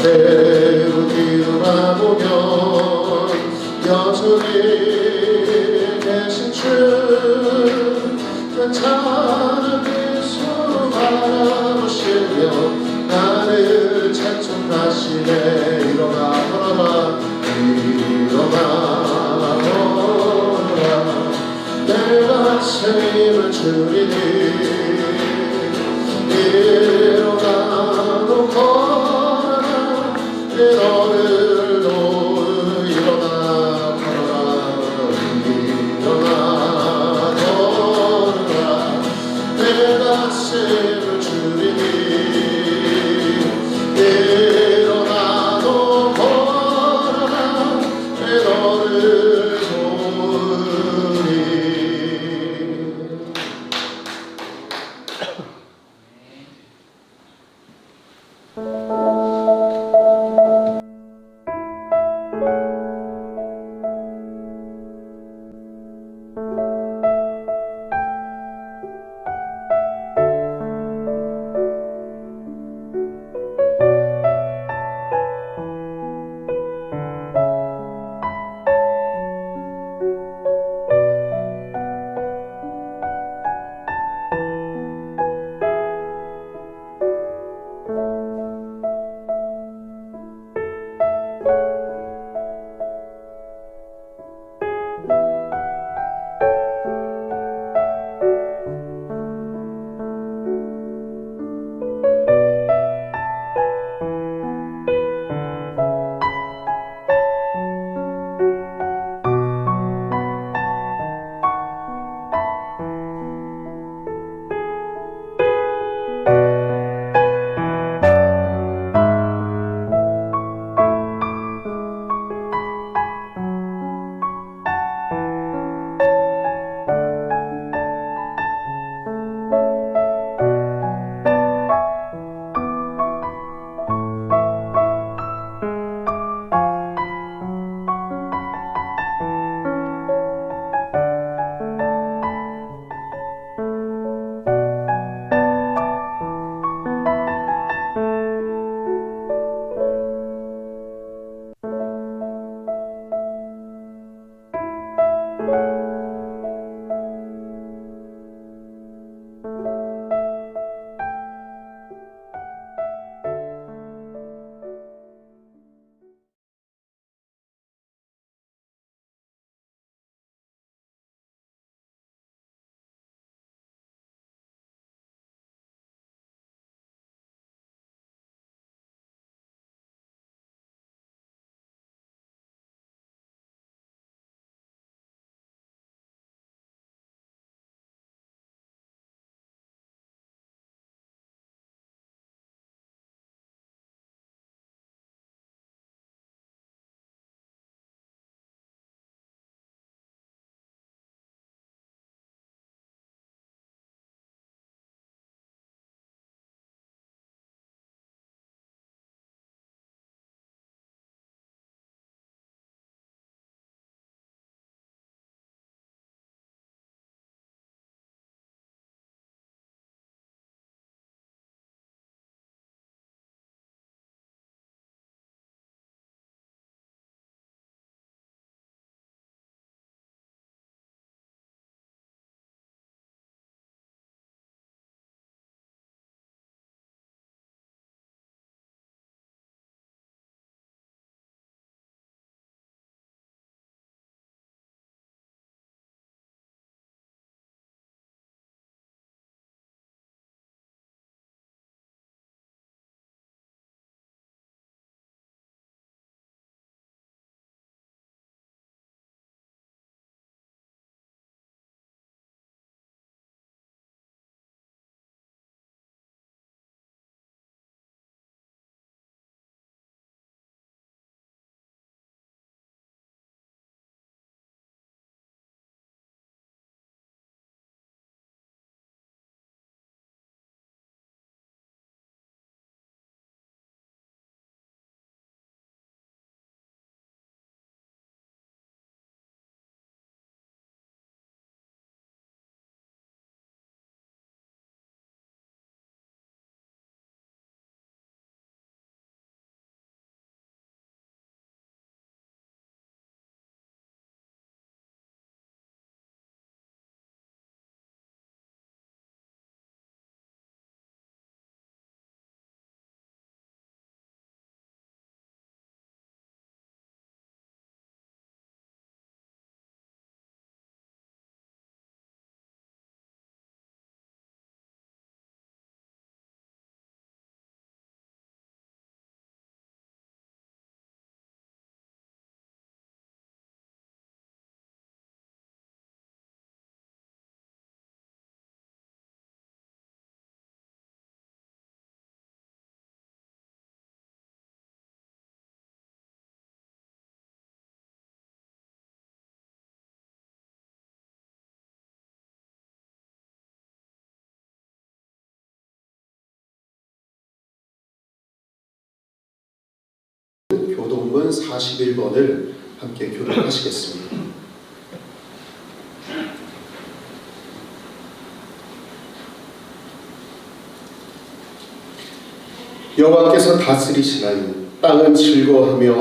그대로 뒤돌아보면 여전히 계신 주 괜찮은 미소 바라보시며 나를 찬송하시네. 일어나 걸어라 일어나 걸어라 내가 세임을 주리니 일어나 걸어라 너를 놓을 일어나 걸어라 일어나 걸어라 내가 세임을 주리니 4번, 41번을 함께 교독하시겠습니다. 여호와께서 다스리시나니 땅은 즐거워하며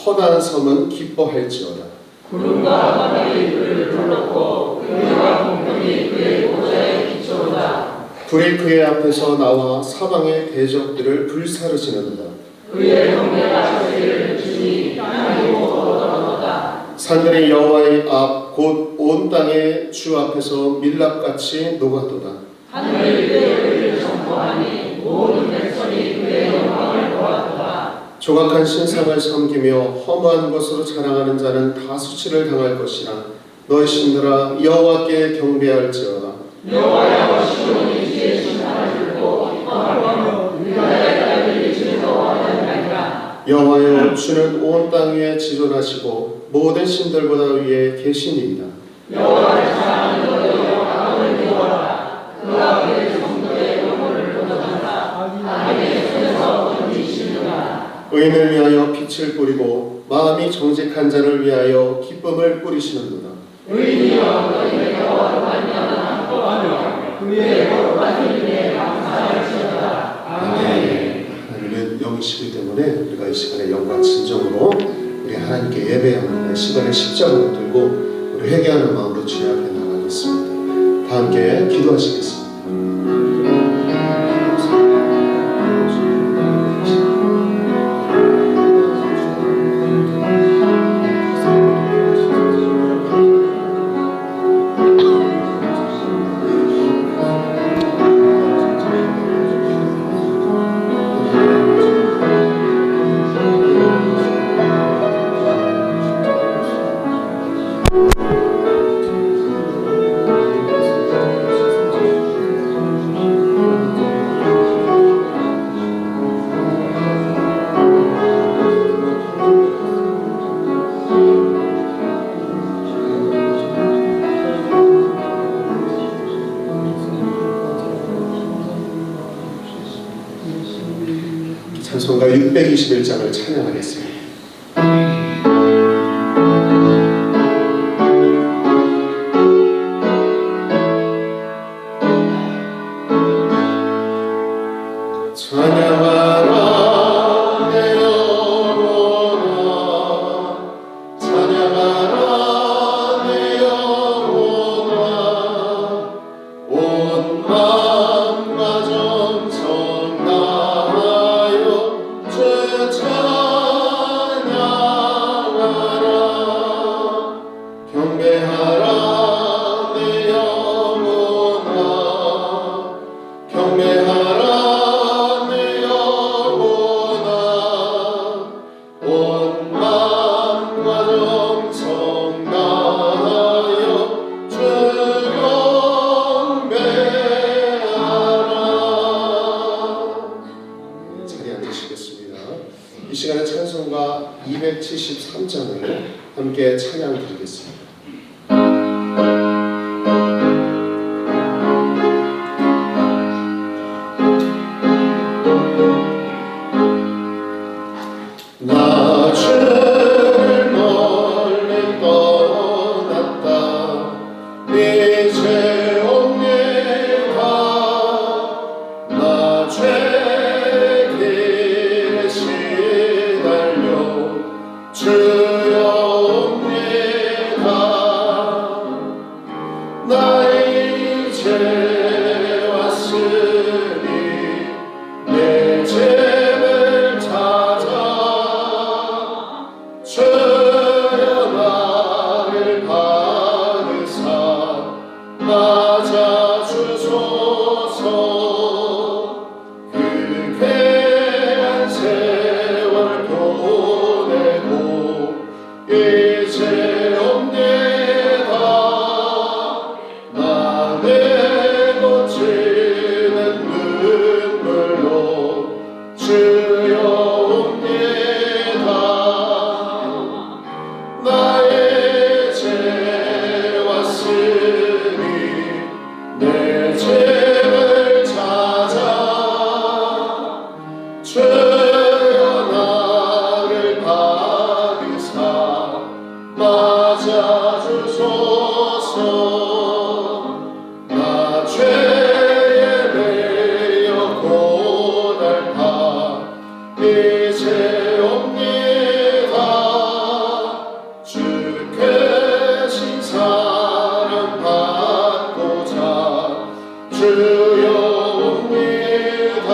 허다한 섬은 기뻐할지어다. 구름과 바람이 그를 둘렀고 의와 공평이 그의 보좌에 기초로다. 불이 그의 앞에서 나와 사방의 대적들을 불사르시는도다. 그의 경배가 저희를 주니 땅이 얻어먹었다. 산들이 여호와의 앞 곧 온 땅의 주 앞에서 밀랍같이 녹아도다. 하늘이 그를 선포하니 모든 백성이 그의 영광을 보았도다. 조각한 신상을 섬기며 허무한 것으로 자랑하는 자는 다 수치를 당할 것이라. 너희 신들아 여호와께 경배할지어다. 여호와여 시온이 주의 신상을 들고 기뻐하며 유다의 딸들이 즐거워하느니라. 여호와여 주는 온 땅 위에 지존하시고 모든 신들보다 위에 계시니이다. 여호와를 사랑하는 너희여 악을 미워하라. 그가 그의 성도의 영혼을 보존한다. 악인의 손에서 건지시느니라. 의인을 위하여 빛을 뿌리고 마음이 정직한 자를 위하여 기쁨을 뿌리시는도다. 의인이여 너희는 여호와로 말미암아 기뻐하며 그의 거룩한 이름에 감사할지어다. 아멘. 하나님은 영이시기 때문에 우리가 이 시간에 영과 진정으로 우리 하나님께 예배하는 시간에 십자가를 들고 우리 회개하는 마음으로 주님 앞에 나가겠습니다. 다 함께 기도하시겠습니다. 찬송가 621장을 찬양하겠습니다. 찬양하라 내 영혼아 찬양하라 내 영혼아 온 마음과 정성 다하여 주 찬양하라 경배하라 내 영혼아 경배하라 온 마음과 정성 다하여 주 경배하라. 자리에 앉으시겠습니다. 이 시간에 찬송가 273장을 함께 찬양 드리겠습니다. 나 주를 멀리 떠났다 이제 옵니다 나 죄 길에 시달려 주여 옵니다 나 이제 왔으니 내 죄를 주여 나를 받으사 맞아주소서 그 괴한 세월 보내고 이제 옵니다 나 내고 지는 눈물로 주여 나의 죄 왔으니 내 죄를 찾아 주여 나를 받으사 이제 옵니다. 주께 신사랑 받고자 주여 옵니다.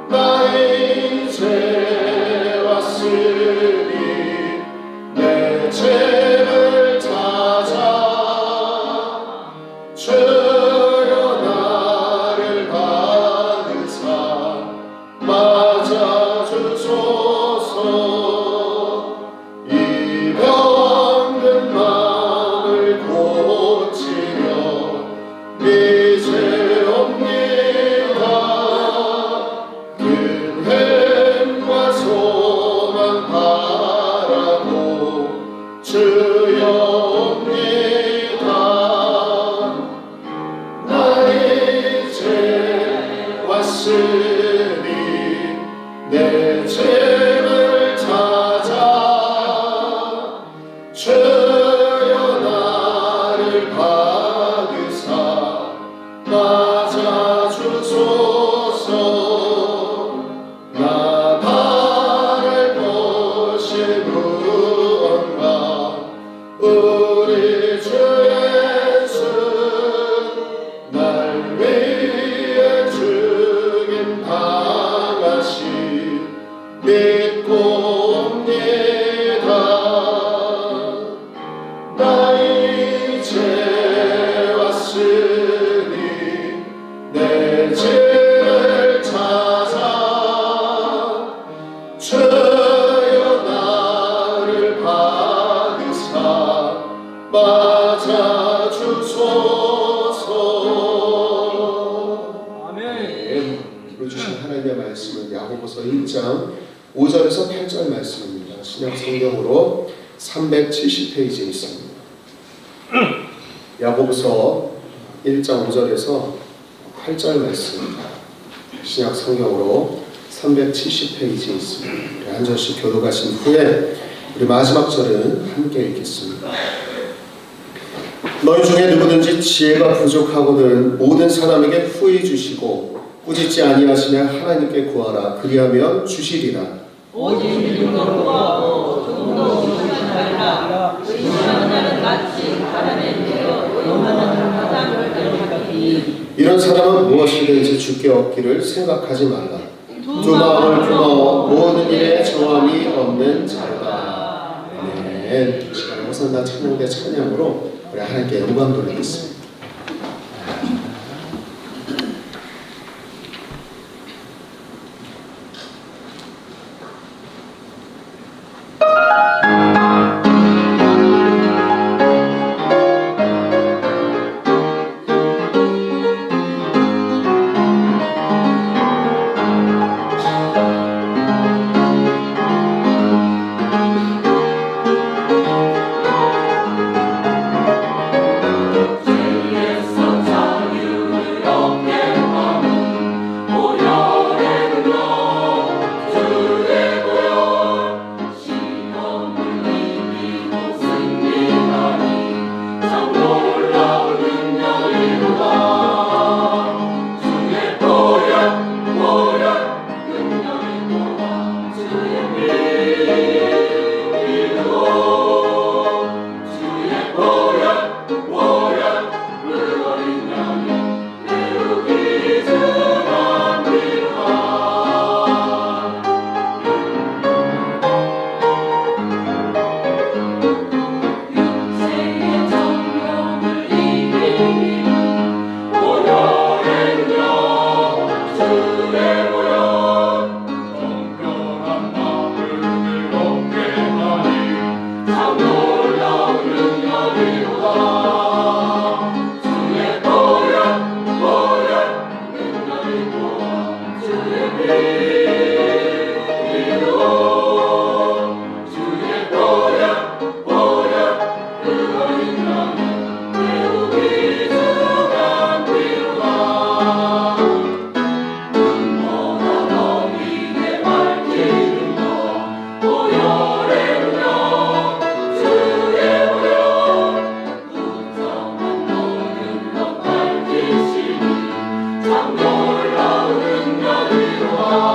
나 이제 왔으니 내 죄를 찾아 주여 나를 받으사 맞아주소서. 이 병든 마음을 고치려 이제 옵니다. 근행과 소망 바라고 주여 옵니다. 나 이제 왔으니 내 죄를 찾아 주여 나를 받으사 맞아주소서. 나 바랄 것이 무언가 우리 주 예수 날 위해 죽임 당하시 믿고 옵니다. 나 이제 왔으니 내 죄를 찾아 주여 나를 받으사 맞아주소서. 아멘. 우리 주신 하나님의 말씀은 야고보서 1장 5절에서 8절 말씀입니다. 신약 성경으로 370페이지에 있습니다. 야고보서 1장 5절에서 8절 말씀입니다. 신약 성경으로 370페이지에 있습니다. 우리 한 절씩 교독하신 후에 우리 마지막 절은 함께 읽겠습니다. 너희 중에 누구든지 지혜가 부족하거든 모든 사람에게 후히 주시고 꾸짖지 아니하시며 하나님께 구하라. 그리하면 주시리라. 오직 믿음으로 구하고 조금도 의심하지 말라. 의심하는 자는 마치 바람에 밀려 요만한 바람을 가져가니 이런 사람은 무엇이든지 주께 얻기를 생각하지 말라. 두 마음을 품어 모든 일에 정함이 없는 자로다. 아멘. 이 시간에 호산나 찬양대 찬양으로 우리 하나님께 영광 돌리겠습니다. 참 놀라운 능력이로다.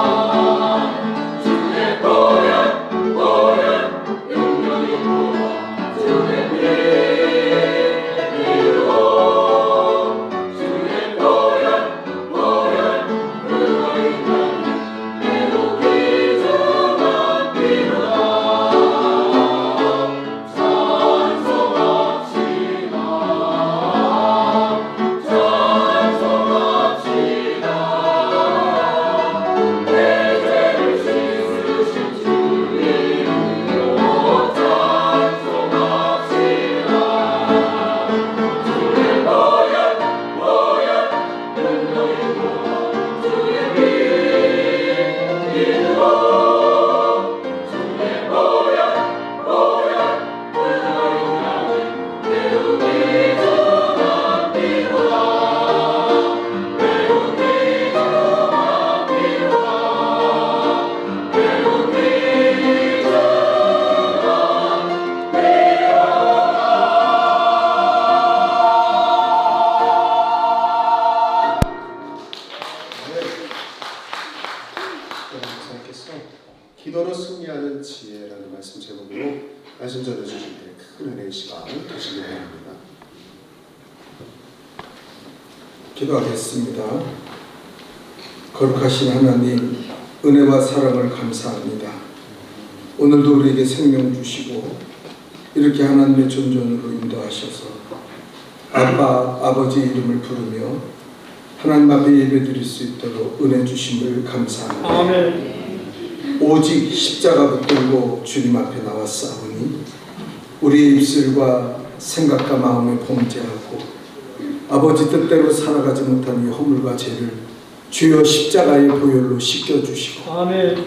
목사님께서 기도로 승리하는 지혜라는 말씀 제목으로 말씀 전해주실 때 큰 은혜의 시간 되시기 바랍니다. 기도하겠습니다. 거룩하신 하나님, 은혜와 사랑을 감사합니다. 오늘도 우리에게 생명 주시고 이렇게 하나님의 존전으로 인도하셔서 아빠, 아버지 이름을 부르며 하나님 앞에 예배드릴 수 있도록 은혜 주심을 감사합니다. 아멘. 오직 십자가 붙들고 주님 앞에 나왔사오니 우리의 입술과 생각과 마음에 범죄하고 아버지 뜻대로 살아가지 못한 이 허물과 죄를 주여 십자가의 보혈로 씻겨주시고 아멘.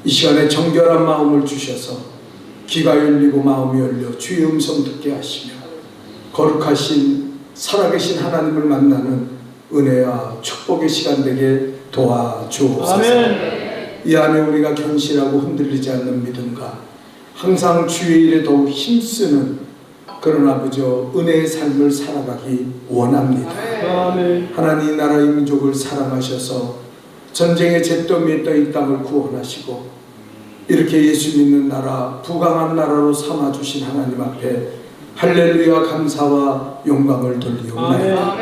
이 시간에 정결한 마음을 주셔서 귀가 열리고 마음이 열려 주의 음성 듣게 하시며 거룩하신 살아계신 하나님을 만나는 은혜와 축복의 시간 되게 도와주옵소서. 아멘. 이 안에 우리가 견실하고 흔들리지 않는 믿음과 항상 주의 일에 더욱 힘쓰는 그런 아버지여 은혜의 삶을 살아가기 원합니다. 아멘. 하나님 나라의 민족을 사랑하셔서 전쟁의 잿더미에 떠 이 땅을 구원하시고 이렇게 예수 믿는 나라 부강한 나라로 삼아주신 하나님 앞에 할렐루야 감사와 영광을 돌리옵나이다.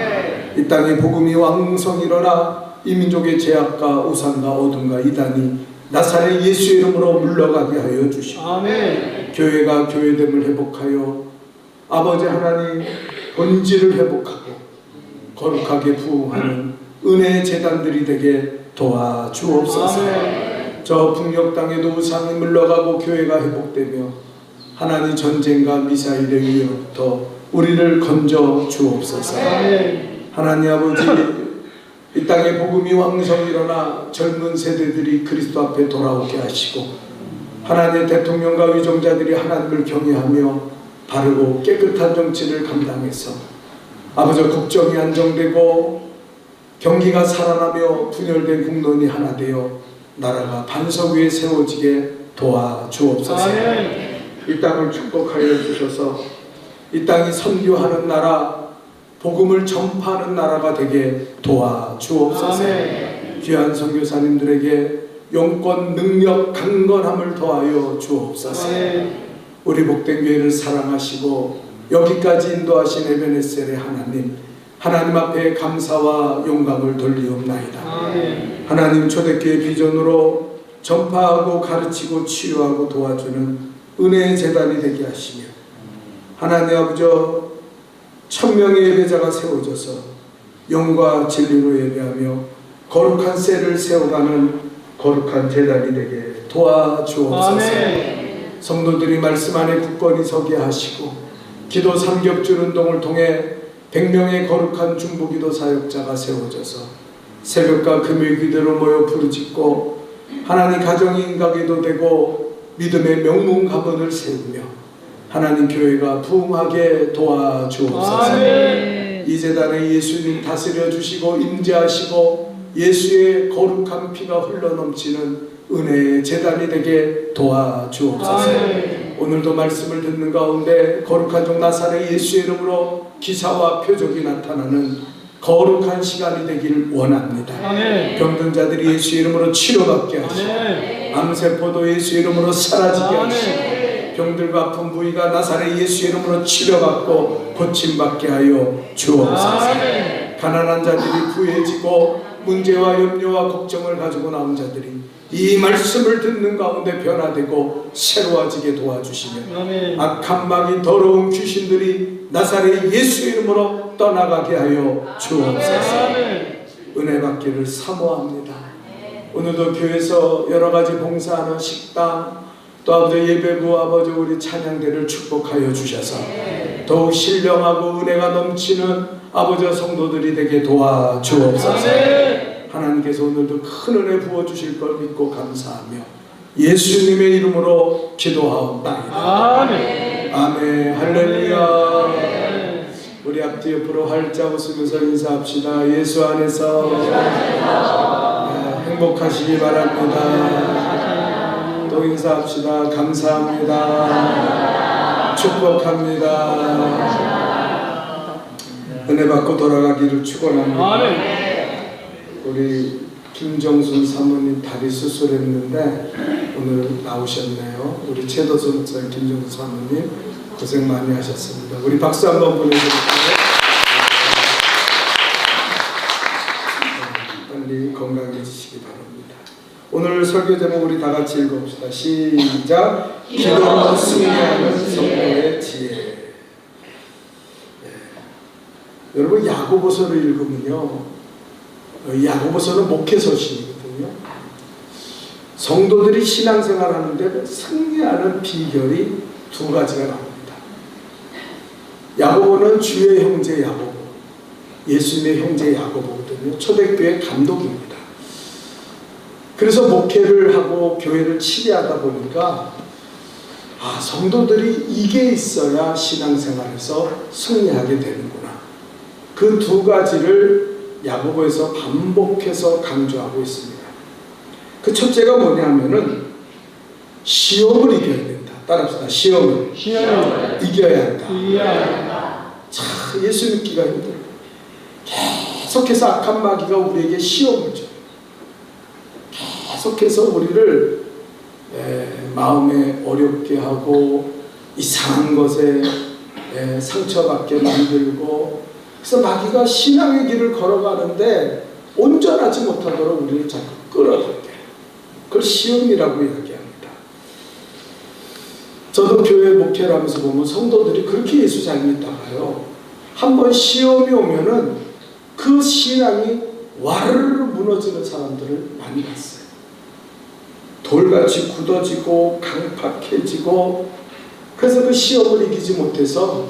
이 땅에 복음이 왕성히 일어나 이 민족의 죄악과 우상과 어둠과 이단이 나사렛 예수 이름으로 물러가게 하여 주시고 아멘. 교회가 교회됨을 회복하여 아버지 하나님 본질을 회복하고 거룩하게 부흥하는 은혜의 재단들이 되게 도와주옵소서. 아멘. 저 북녘 땅에도 우상이 물러가고 교회가 회복되며 하나님 전쟁과 미사일의 위협부터 우리를 건져 주옵소서. 아멘. 하나님 아버지 이 땅에 복음이 왕성히 일어나 젊은 세대들이 그리스도 앞에 돌아오게 하시고 하나님의 대통령과 위정자들이 하나님을 경외하며 바르고 깨끗한 정치를 감당해서 아버지 국정이 안정되고 경기가 살아나며 분열된 국론이 하나 되어 나라가 반석 위에 세워지게 도와주옵소서. 아멘. 이 땅을 축복하여 주셔서 이 땅이 선교하는 나라 복음을 전파하는 나라가 되게 도와주옵소서. 아멘. 귀한 선교사님들에게 용권, 능력, 강건함을 더하여 주옵소서. 아멘. 우리 복된 교회를 사랑하시고 여기까지 인도하신 에베네셀의 하나님 앞에 감사와 영광을 돌리옵나이다. 아멘. 하나님 초대교회 비전으로 전파하고 가르치고 치유하고 도와주는 은혜의 재단이 되게 하시며 하나님 아버지 1000명의 예배자가 세워져서 영과 진리로 예배하며 거룩한 셀을 세워가는 거룩한 재단이 되게 도와주옵소서. 아멘. 성도들이 말씀 안에 굳건히 서게 하시고 기도 삼겹줄 운동을 통해 100명의 거룩한 중보기도 사역자가 세워져서 새벽과 금요일 기도로 모여 부르짖고 하나님 가정이 인가기도 되고 믿음의 명문 가문을 세우며 하나님 교회가 부흥하게 도와주옵소서. 아멘. 이 재단에 예수님 다스려 주시고 임재하시고 예수의 거룩한 피가 흘러넘치는 은혜의 재단이 되게 도와주옵소서. 아멘. 오늘도 말씀을 듣는 가운데 거룩한 종 나사렛 예수의 이름으로 기사와 표적이 나타나는 거룩한 시간이 되길 원합니다. 아멘. 병든 자들이 예수 이름으로 치료받게 하시고 아멘. 암세포도 예수 이름으로 사라지게 하시고 아멘. 병들과 아픈 부위가 나사렛 예수 이름으로 치료받고 고침받게 하여 주옵소서. 아멘. 가난한 자들이 부해지고 문제와 염려와 걱정을 가지고 나온 자들이 이 말씀을 듣는 가운데 변화되고 새로워지게 도와주시며 아멘. 악한 마귀 더러운 귀신들이 나사렛 예수 이름으로 떠나가게 하여 주옵소서. 아멘. 은혜 받기를 사모합니다. 오늘도 교회에서 여러 가지 봉사하는 식당 또 아버지 예배부 아버지 우리 찬양대를 축복하여 주셔서 더욱 신령하고 은혜가 넘치는 아버지와 성도들이 되게 도와주옵소서. 아멘. 하나님께서 오늘도 큰 은혜 부어주실 걸 믿고 감사하며 예수님의 이름으로 기도하옵나이다. 아멘. 아멘. 할렐루야. 우리 앞뒤 옆으로 활짝 웃으면서 인사합시다. 예수 안에서 행복하시기 바랍니다. 또 인사합시다. 감사합니다. 축복합니다. 은혜 받고 돌아가기를 축원합니다. 아멘. 우리 김정순 사모님 다리 수술했는데 오늘 나오셨네요. 우리 최도선 목사님, 김정순 사모님 고생 많이 하셨습니다. 우리 박수 한번 보내드릴까요? 빨리 건강해지시기 바랍니다. 오늘 설교 제목 우리 다 같이 읽어봅시다. 시작. 기도로 승리하는 성도의 지혜. 여러분 야고보서를 읽으면요, 야고보서는 목회서신이거든요. 성도들이 신앙생활 하는데 승리하는 비결이 두 가지가 나옵니다. 야고보는 주의 형제 야고보, 예수님의 형제 야고보거든요. 초대교회 감독입니다. 그래서 목회를 하고 교회를 치리하다 보니까 성도들이 이게 있어야 신앙생활에서 승리하게 되는구나. 그 두 가지를 야고보에서 반복해서 강조하고 있습니다. 그 첫째가 뭐냐면은 시험을 이겨야 된다. 따라합시다. 시험을 이겨야 한다. 참 예수 믿기가 힘들어요. 계속해서 악한 마귀가 우리에게 시험을 줘요. 계속해서 우리를 마음에 어렵게 하고 이상한 것에 상처받게 만들고, 그래서 마귀가 신앙의 길을 걸어가는데 온전하지 못하도록 우리를 자꾸 끌어들게, 그걸 시험이라고 이야기합니다. 저도 교회 목회를 하면서 보면 성도들이 그렇게 예수 잘 믿다가요, 한번 시험이 오면은 그 신앙이 와르르 무너지는 사람들을 많이 봤어요. 돌같이 굳어지고 강팍해지고, 그래서 그 시험을 이기지 못해서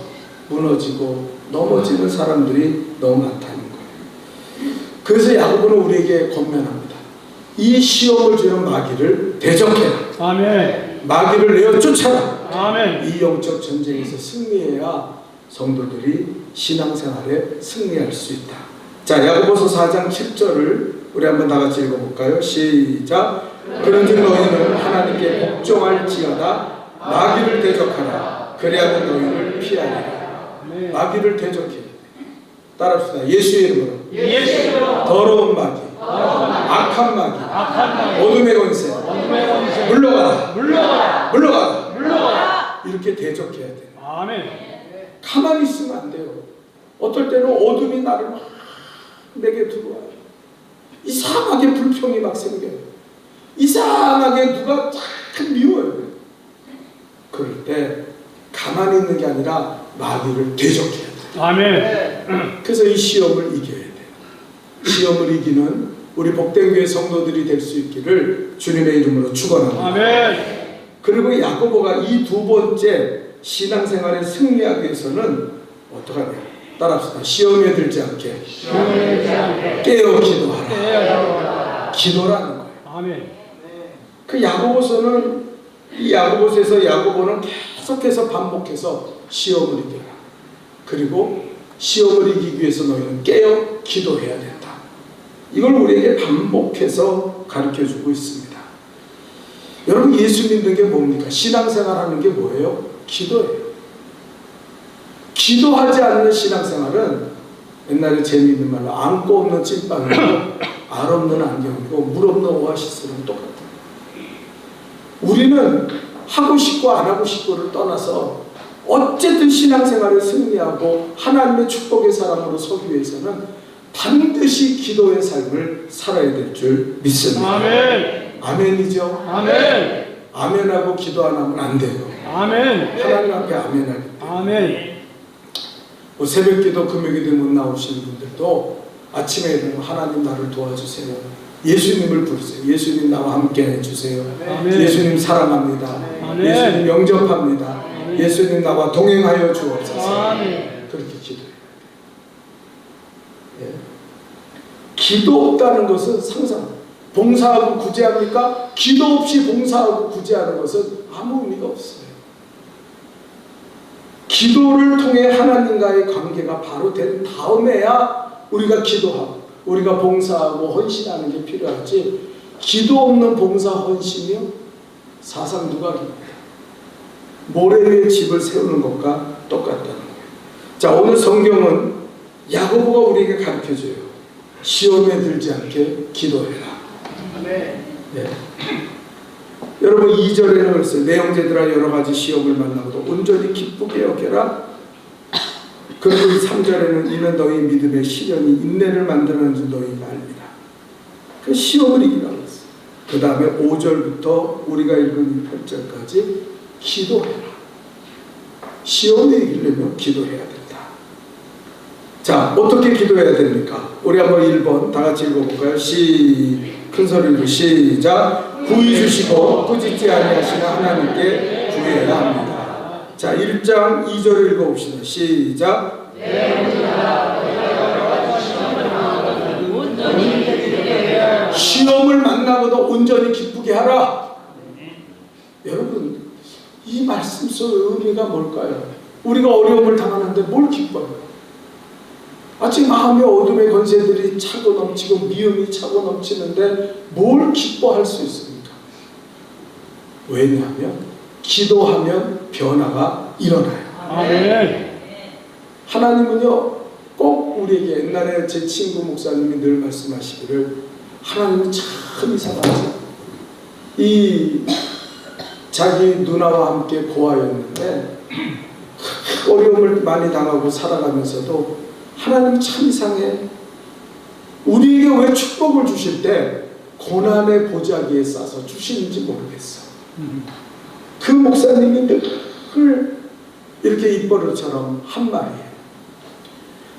무너지고 넘어지는 사람들이 너무 많다는 거예요. 그래서 야고보는 우리에게 권면합니다. 이 시험을 주는 마귀를 대적해라. 아멘. 마귀를 내어 쫓아라. 아멘. 이 영적 전쟁에서 승리해야 성도들이 신앙생활에 승리할 수 있다. 자, 야고보서 4장 7절을 우리 한번 다 같이 읽어볼까요? 시작. 그런즉 너희는 하나님께 복종할지어다 마귀를 대적하라. 그래야 너희를 피하리라. 마귀를 대적해. 따라합시다. 예수의 이름으로. 더러운 마귀, 악한 마귀, 어둠의 권세, 물러가라. 물러가라. 이렇게 대적해야 돼요. 아멘. 가만히 있으면 안 돼요. 어떨 때는 어둠이 나를 막 내게 들어와요. 이상하게 불평이 막 생겨요. 이상하게 누가 참 미워요. 그럴 때 가만히 있는 게 아니라 마귀를 대적해야 돼요. 아멘. 그래서 이 시험을 이겨야 돼요. 시험을 이기는 우리 복된 교회 성도들이 될 수 있기를 주님의 이름으로 축원합니다. 아멘. 그리고 야고보가 이 두 번째 신앙생활에 승리하기 위해서는 어떡하냐? 따라합시다. 시험에 들지 않게 깨어 기도하라. 기도라는 거예요. 아멘. 그 야고보서는, 이 야고보서에서 야고보는 계속해서 반복해서 시험을 이겨라. 그리고 시험을 이기기 위해서 너희는 깨어 기도해야 된다. 이걸 우리에게 반복해서 가르쳐주고 있습니다. 여러분, 예수 믿는 게 뭡니까? 신앙생활 하는 게 뭐예요? 기도예요. 기도하지 않는 신앙생활은 옛날에 재미있는 말로 안고 없는 찐빵이고 알 없는 안경이고 물 없는 오아시스랑 똑같아요. 우리는 하고 싶고 안 하고 싶고를 떠나서 어쨌든 신앙생활을 승리하고 하나님의 축복의 사람으로 서기 위해서는 반드시 기도의 삶을 살아야 될 줄 믿습니다. 아멘. 아멘이죠? 아멘. 아멘하고 기도 안 하면 안 돼요. 아멘. 하나님 앞에 아멘하기 때문에. 아멘. 뭐 새벽기도 금요기도 못 나오시는 분들도 아침에 일어나면 하나님 나를 도와주세요. 예수님을 부르세요. 예수님 나와 함께 해주세요. 아멘. 예수님 사랑합니다. 아멘. 예수님 영접합니다. 예수님 나와 동행하여 주옵소서. 아멘. 그렇게 기도해요. 예. 기도 없다는 것은 상상. 봉사하고 구제합니까? 기도 없이 봉사하고 구제하는 것은 아무 의미가 없어요. 기도를 통해 하나님과의 관계가 바로 된 다음에야 우리가 기도하고 우리가 봉사하고 헌신하는 게 필요하지, 기도 없는 봉사 헌신이요? 사상 누각입니다. 모래 위에 집을 세우는 것과 똑같다는 거예요. 자, 오늘 성경은 야고보가 우리에게 가르쳐줘요. 시험에 들지 않게 기도해라. 네. 여러분 2절에는 그랬어요. 내 형제들아 여러 가지 시험을 만나고도 온전히 기쁘게 여겨라. 그리고 3절에는 이는 너희 믿음의 시련이 인내를 만드는 줄 너희가 알리라. 그 시험을 이기라고 했어요. 그 다음에 5절부터 우리가 읽은 8절까지 기도해라. 시험을 이기려면 기도해야 된다. 자, 어떻게 기도해야 됩니까? 우리 한번 1번 다 같이 읽어볼까요? 큰 소리로 시작. 구히 주시고 꾸짖지 아니하시는 하나님께 구해야 합니다. 자, 1장 2절을 읽어봅시다. 시작. 시험을 만나고도 온전히 기쁘게 하라. 여러분, 이 말씀 속 의미가 뭘까요? 우리가 어려움을 당하는데 뭘 기뻐요? 아직 마음의 어둠의 권세들이 차고 넘치고 미움이 차고 넘치는데 뭘 기뻐할 수 있습니까? 왜냐하면 기도하면 변화가 일어나요. 아멘. 하나님은요 꼭 우리에게, 옛날에 제 친구 목사님이 늘 말씀하시기를 하나님은 참 이상하지. 이 자기 누나와 함께 고아였는데 어려움을 많이 당하고 살아가면서도 하나님 참 이상해. 우리에게 왜 축복을 주실 때 고난의 보자기에 싸서 주시는지 모르겠어. 그 목사님이 늘 이렇게 입버릇처럼 한 말이에요.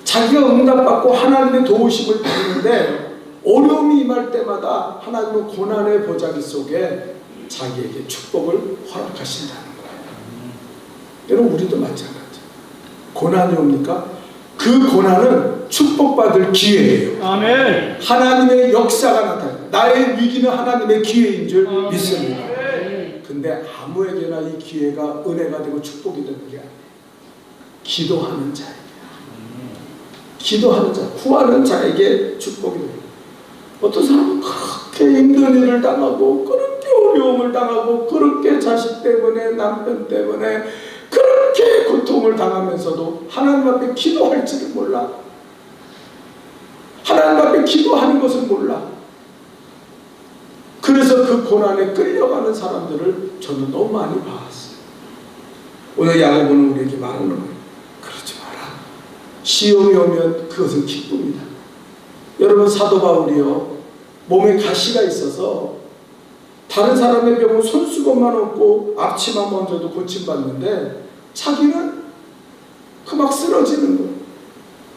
자기가 응답받고 하나님의 도우심을 받는데 어려움이 임할 때마다 하나님은 고난의 보자기 속에 자기에게 축복을 허락하신다는 거예요. 여러분, 우리도 마찬가지예요. 고난이 옵니까? 그 고난은 축복받을 기회예요. 아멘. 하나님의 역사가 나타나요. 나의 위기는 하나님의 기회인 줄 믿습니다. 근데 아무에게나 이 기회가 은혜가 되고 축복이 되는 게 아니에요. 기도하는 자에게, 기도하는 자, 구하는 자에게 축복이 돼요. 어떤 사람은 그렇게 힘든 일을 당하고 그렇게 어려움을 당하고 그렇게 자식 때문에 남편 때문에 그렇게 고통을 당하면서도 하나님 앞에 기도할지를 몰라. 하나님 앞에 기도하는 것을 몰라. 그래서 그 고난에 끌려가는 사람들을 저는 너무 많이 봤어요. 오늘 야고보는 우리에게 말하는 거예요. 그러지 마라. 시험이 오면 그것은 기쁨이다. 여러분, 사도 바울이요 몸에 가시가 있어서 다른 사람의 병은 손수건만 얹고 앞치마 먼저도 고침받는데 자기는 그 막 쓰러지는 거예요.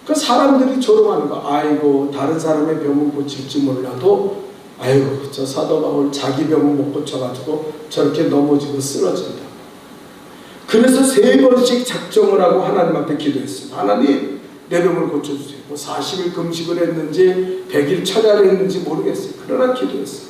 그 사람들이 조롱하는 거. 아이고, 다른 사람의 병은 고칠지 몰라도 아이고, 저 사도 바울 자기 병은 못 고쳐가지고 저렇게 넘어지고 쓰러진다. 그래서 3번씩 작정을 하고 하나님 앞에 기도했습니다. 하나님, 내 병을 고쳐주세요. 뭐 40일 금식을 했는지 100일 철야를 했는지 모르겠어요. 그러나 기도했어요.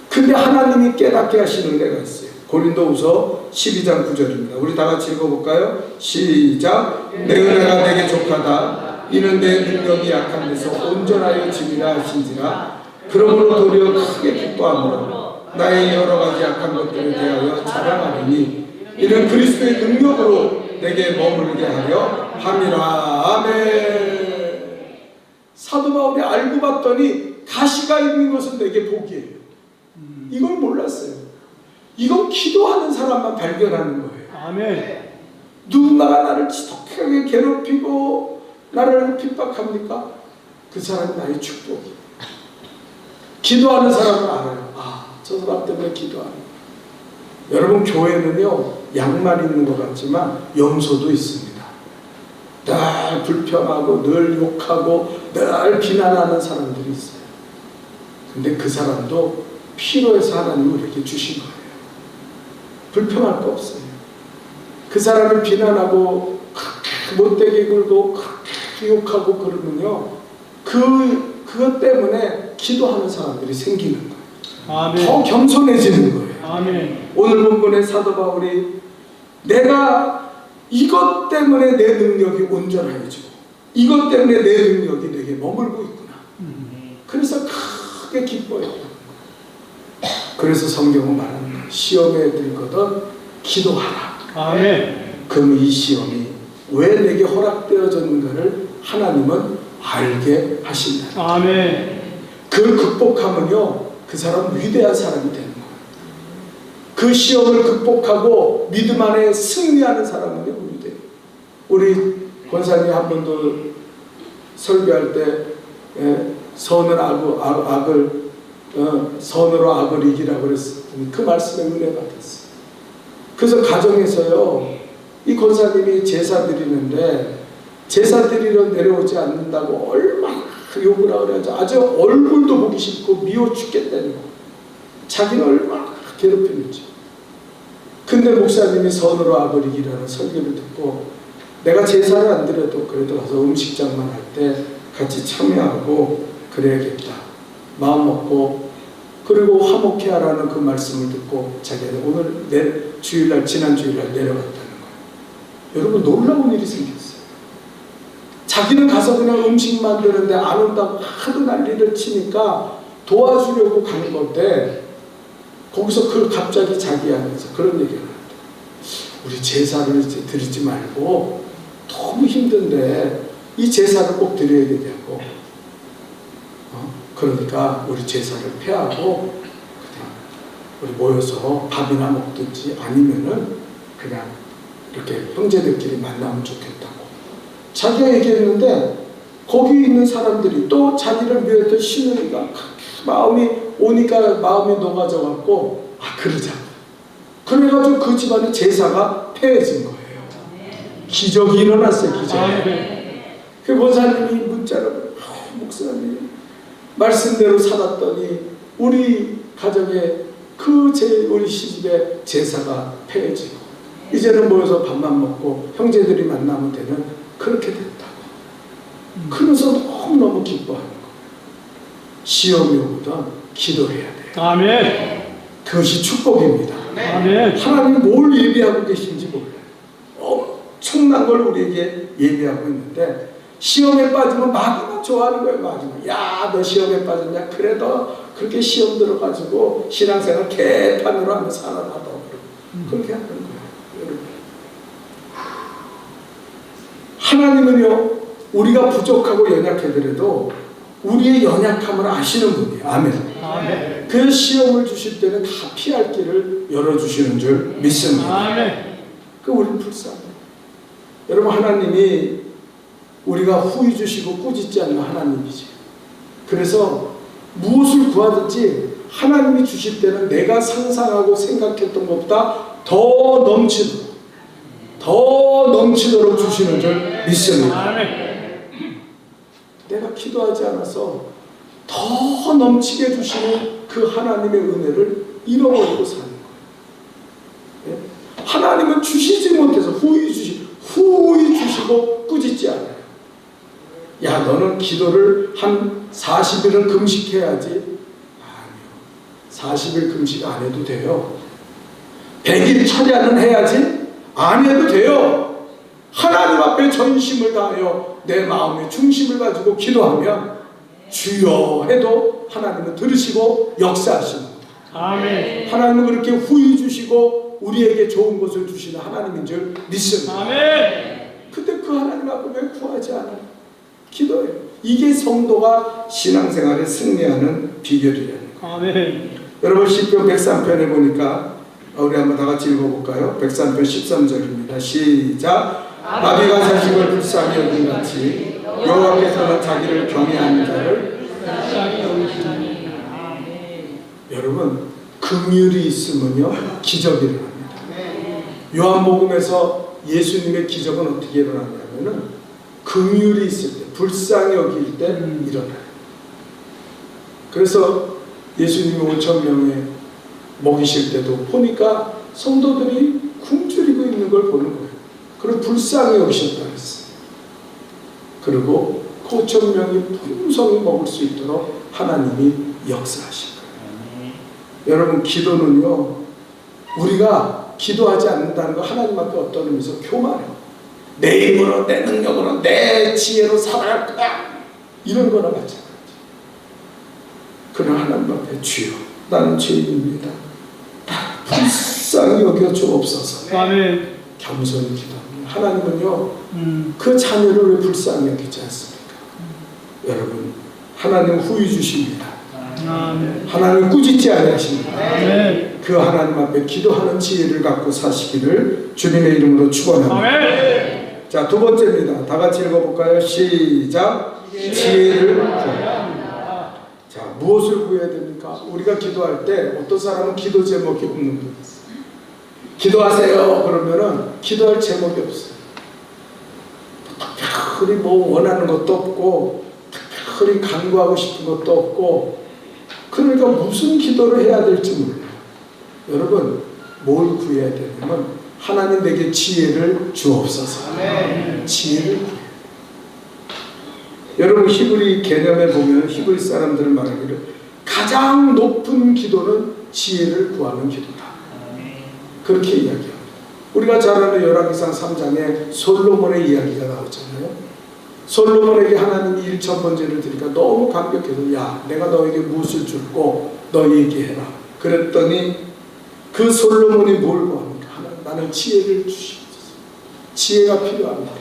근데 하나님이 깨닫게 하시는 은혜가 있어요. 고린도후서 12장 9절입니다. 우리 다 같이 읽어볼까요? 시작. 내 은혜가 내게 족하다. 이는 내 능력이 약한 데서 온전하여 지니라 하신지라. 그러므로 도리어 크게 기뻐하므로 나의 여러 가지 약한 것들에 대하여 자랑하리니 이는 그리스도의 능력으로 내게 머물게 하려 함이라. 아멘. 사도 바울이 알고 봤더니 가시가 있는 것은 내게 복이에요. 이걸 몰랐어요. 이건 기도하는 사람만 발견하는 거예요. 아멘. 누군가가 나를 지독하게 괴롭히고 나를 핍박합니까? 그 사람이 나의 축복이에요. 기도하는 사람은 알아요. 아, 저 사람 때문에 기도하는. 여러분, 교회는요 양말 있는 것 같지만 염소도 있습니다. 늘 불평하고 늘 욕하고 늘 비난하는 사람들이 있어요. 근데 그 사람도 필요해서 하나님이 우리에게 주신 거예요. 불평할 거 없어요. 그 사람을 비난하고 못되게 굴고 욕하고 그러면요 그것 때문에 기도하는 사람들이 생기는 거예요. 아멘. 더 겸손해지는 거예요. 아멘. 오늘 본문의 사도 바울이 내가 이것 때문에 내 능력이 온전해지고 이것 때문에 내 능력이 내게 머물고 있구나. 그래서 크게 기뻐요. 그래서 성경은 말합니다. 시험에 들거든 기도하라. 아멘. 그럼 이 시험이 왜 내게 허락되어졌는가를 하나님은 알게 하신다. 아멘. 그걸 극복하면요 그 사람 위대한 사람이 되는 거예요. 그 시험을 극복하고 믿음 안에 승리하는 사람은 위대해요. 우리 권사님 한 번도 설교할 때 선을 악을 선으로 악을 이기라고 그랬어요. 그 말씀에 은혜 받았어요. 그래서 가정에서요, 이 권사님이 제사 드리는데 제사 드리러 내려오지 않는다고 얼마나 욕을 하고 아주 얼굴도 보기 싫고 미워 죽겠다는 거. 자기는 얼마나 괴롭히는지. 근데 목사님이 선으로 악을 이기라는 설교를 듣고 내가 제사를 안 드려도 그래도 가서 음식장만 할 때 같이 참여하고 그래야겠다 마음 먹고, 그리고 화목해 하라는 그 말씀을 듣고 자기는 오늘 주일날 지난 주일날 내려갔다는 거예요. 여러분 놀라운 일이 생겼어요. 자기는 가서 그냥 음식 만드는데 안 온다고 하도 난리를 치니까 도와주려고 가는 건데 거기서 그 갑자기 자기 안에서 그런 얘기를 합니다. 우리 제사를 드리지 말고 너무 힘든데 이 제사를 꼭 드려야 되냐고. 그러니까 우리 제사를 폐하고 그냥 우리 모여서 밥이나 먹든지 아니면은 그냥 이렇게 형제들끼리 만나면 좋겠다고 자기가 얘기했는데, 거기 있는 사람들이 또 자기를 위해서 신우니까 마음이 오니까 마음이 녹아져 갖고 그러자. 그래가지고 그 집안의 제사가 폐해진 거예요. 기적이 일어났어요. 기적이. 그 권사님이 문자로 목사님 말씀대로 살았더니 우리 가정에 우리 시집의 제사가 폐해지고 이제는 모여서 밥만 먹고 형제들이 만나면 되는 그렇게 됐다고. 그러면서 너무너무 기뻐하는 거예요. 시험이 오거든 기도해야 돼요. 아멘. 그것이 축복입니다. 아멘. 하나님이 뭘 예비하고 계신지 몰라요. 엄청난 걸 우리에게 예비하고 있는데 시험에 빠지면 마귀만 좋아하는 거예요. 마귀만. 야, 너 시험에 빠졌냐? 그래, 너 그렇게 시험 들어가지고 신앙생활 개판으로 하면 살아나도 그렇게 하는 거예요. 여러분. 하나님은요, 우리가 부족하고 연약하더라도 우리의 연약함을 아시는 분이에요. 아멘. 아멘. 그 시험을 주실 때는 다 피할 길을 열어주시는 줄 믿습니다. 아멘. 그 우리는 불쌍해요. 여러분, 하나님이 우리가 후히 주시고 꾸짖지 않는 하나님이지. 그래서 무엇을 구하든지 하나님이 주실 때는 내가 상상하고 생각했던 것보다 더 넘치도록 주시는 줄 믿습니다. 아멘. 내가 기도하지 않아서 더 넘치게 주시는 그 하나님의 은혜를 잃어버리고 사는 거예요. 하나님은 주시지 못해서 후히 주시고 꾸짖지 않아요. 야, 너는 기도를 한 40일은 금식해야지. 아니요. 40일 금식 안 해도 돼요. 100일 찬양은 해야지. 안 해도 돼요. 하나님 앞에 전심을 다하여 내 마음의 중심을 가지고 기도하면 주여 해도 하나님은 들으시고 역사하시는 거예요. 아멘. 하나님은 그렇게 후히 주시고 우리에게 좋은 것을 주시는 하나님인 줄 믿습니다. 아멘. 근데 그 하나님 앞에 왜 구하지 않아요? 기도해요. 이게 성도가 신앙생활에 승리하는 비결이라는 거예요. 아멘. 여러분, 시편 103편에 보니까 우리 한번 다 같이 읽어볼까요? 103편 13절입니다. 시작. 나비가 자식을 불쌍히 여긴 같이 여호와께서는 자기를 경외하는 자를 불쌍히 여기시니. 여러분, 긍휼이 있으면요 기적이 일어납니다. 요한복음에서 예수님의 기적은 어떻게 일어났냐면은 긍휼이 있을 때, 불쌍히 여길 때 일어나요. 그래서 예수님이 5,000명에 먹이실 때도 보니까 성도들이 굶주리고 있는 걸 보는 거예요. 그리고 불쌍히 여기셨다고 했어요. 그리고 5,000명이 풍성히 먹을 수 있도록 하나님이 역사하신 거예요. 여러분, 기도는요, 우리가 기도하지 않는다는 거 하나님 앞에 어떤 의미에서 교만해요. 내 힘으로, 내 능력으로, 내 지혜로 살아갈 거야, 이런 거나 마찬가지. 그러나 하나님 앞에 주여, 나는 죄인입니다. 불쌍히 여겨 주옵소서. 아멘. 겸손히 기도합니다. 하나님은요, 그 자녀를 왜 불쌍히 여기지 않습니까? 여러분, 하나님 후히 주십니다. 아멘. 하나님 꾸짖지 아니하십니다. 아멘. 그 하나님 앞에 기도하는 지혜를 갖고 사시기를 주님의 이름으로 축원합니다. 아멘. 자, 두 번째입니다. 다 같이 읽어볼까요? 시작. 지혜를 구하라. 자, 무엇을 구해야 됩니까? 우리가 기도할 때 어떤 사람은 기도 제목이 없는 거예요. 기도하세요 그러면은 기도할 제목이 없어요. 특별히 뭐 원하는 것도 없고 특별히 간구하고 싶은 것도 없고, 그러니까 무슨 기도를 해야 될지 몰라요. 여러분, 뭘 구해야 되냐면 하나님 내게 지혜를 주옵소서. 지혜를 구해요. 여러분, 히브리 개념에 보면 히브리 사람들은 말하기를 가장 높은 기도는 지혜를 구하는 기도다, 그렇게 이야기합니다. 우리가 잘 아는 열왕기상 3장에 솔로몬의 이야기가 나오잖아요. 솔로몬에게 하나님이 1,000번째를 드리니까 너무 감격해서 야, 내가 너에게 무엇을 줄고 너 얘기해라. 그랬더니 그 솔로몬이 뭘 구합니까? 하나님, 나는 지혜를 주시옵소서. 지혜가 필요합니다.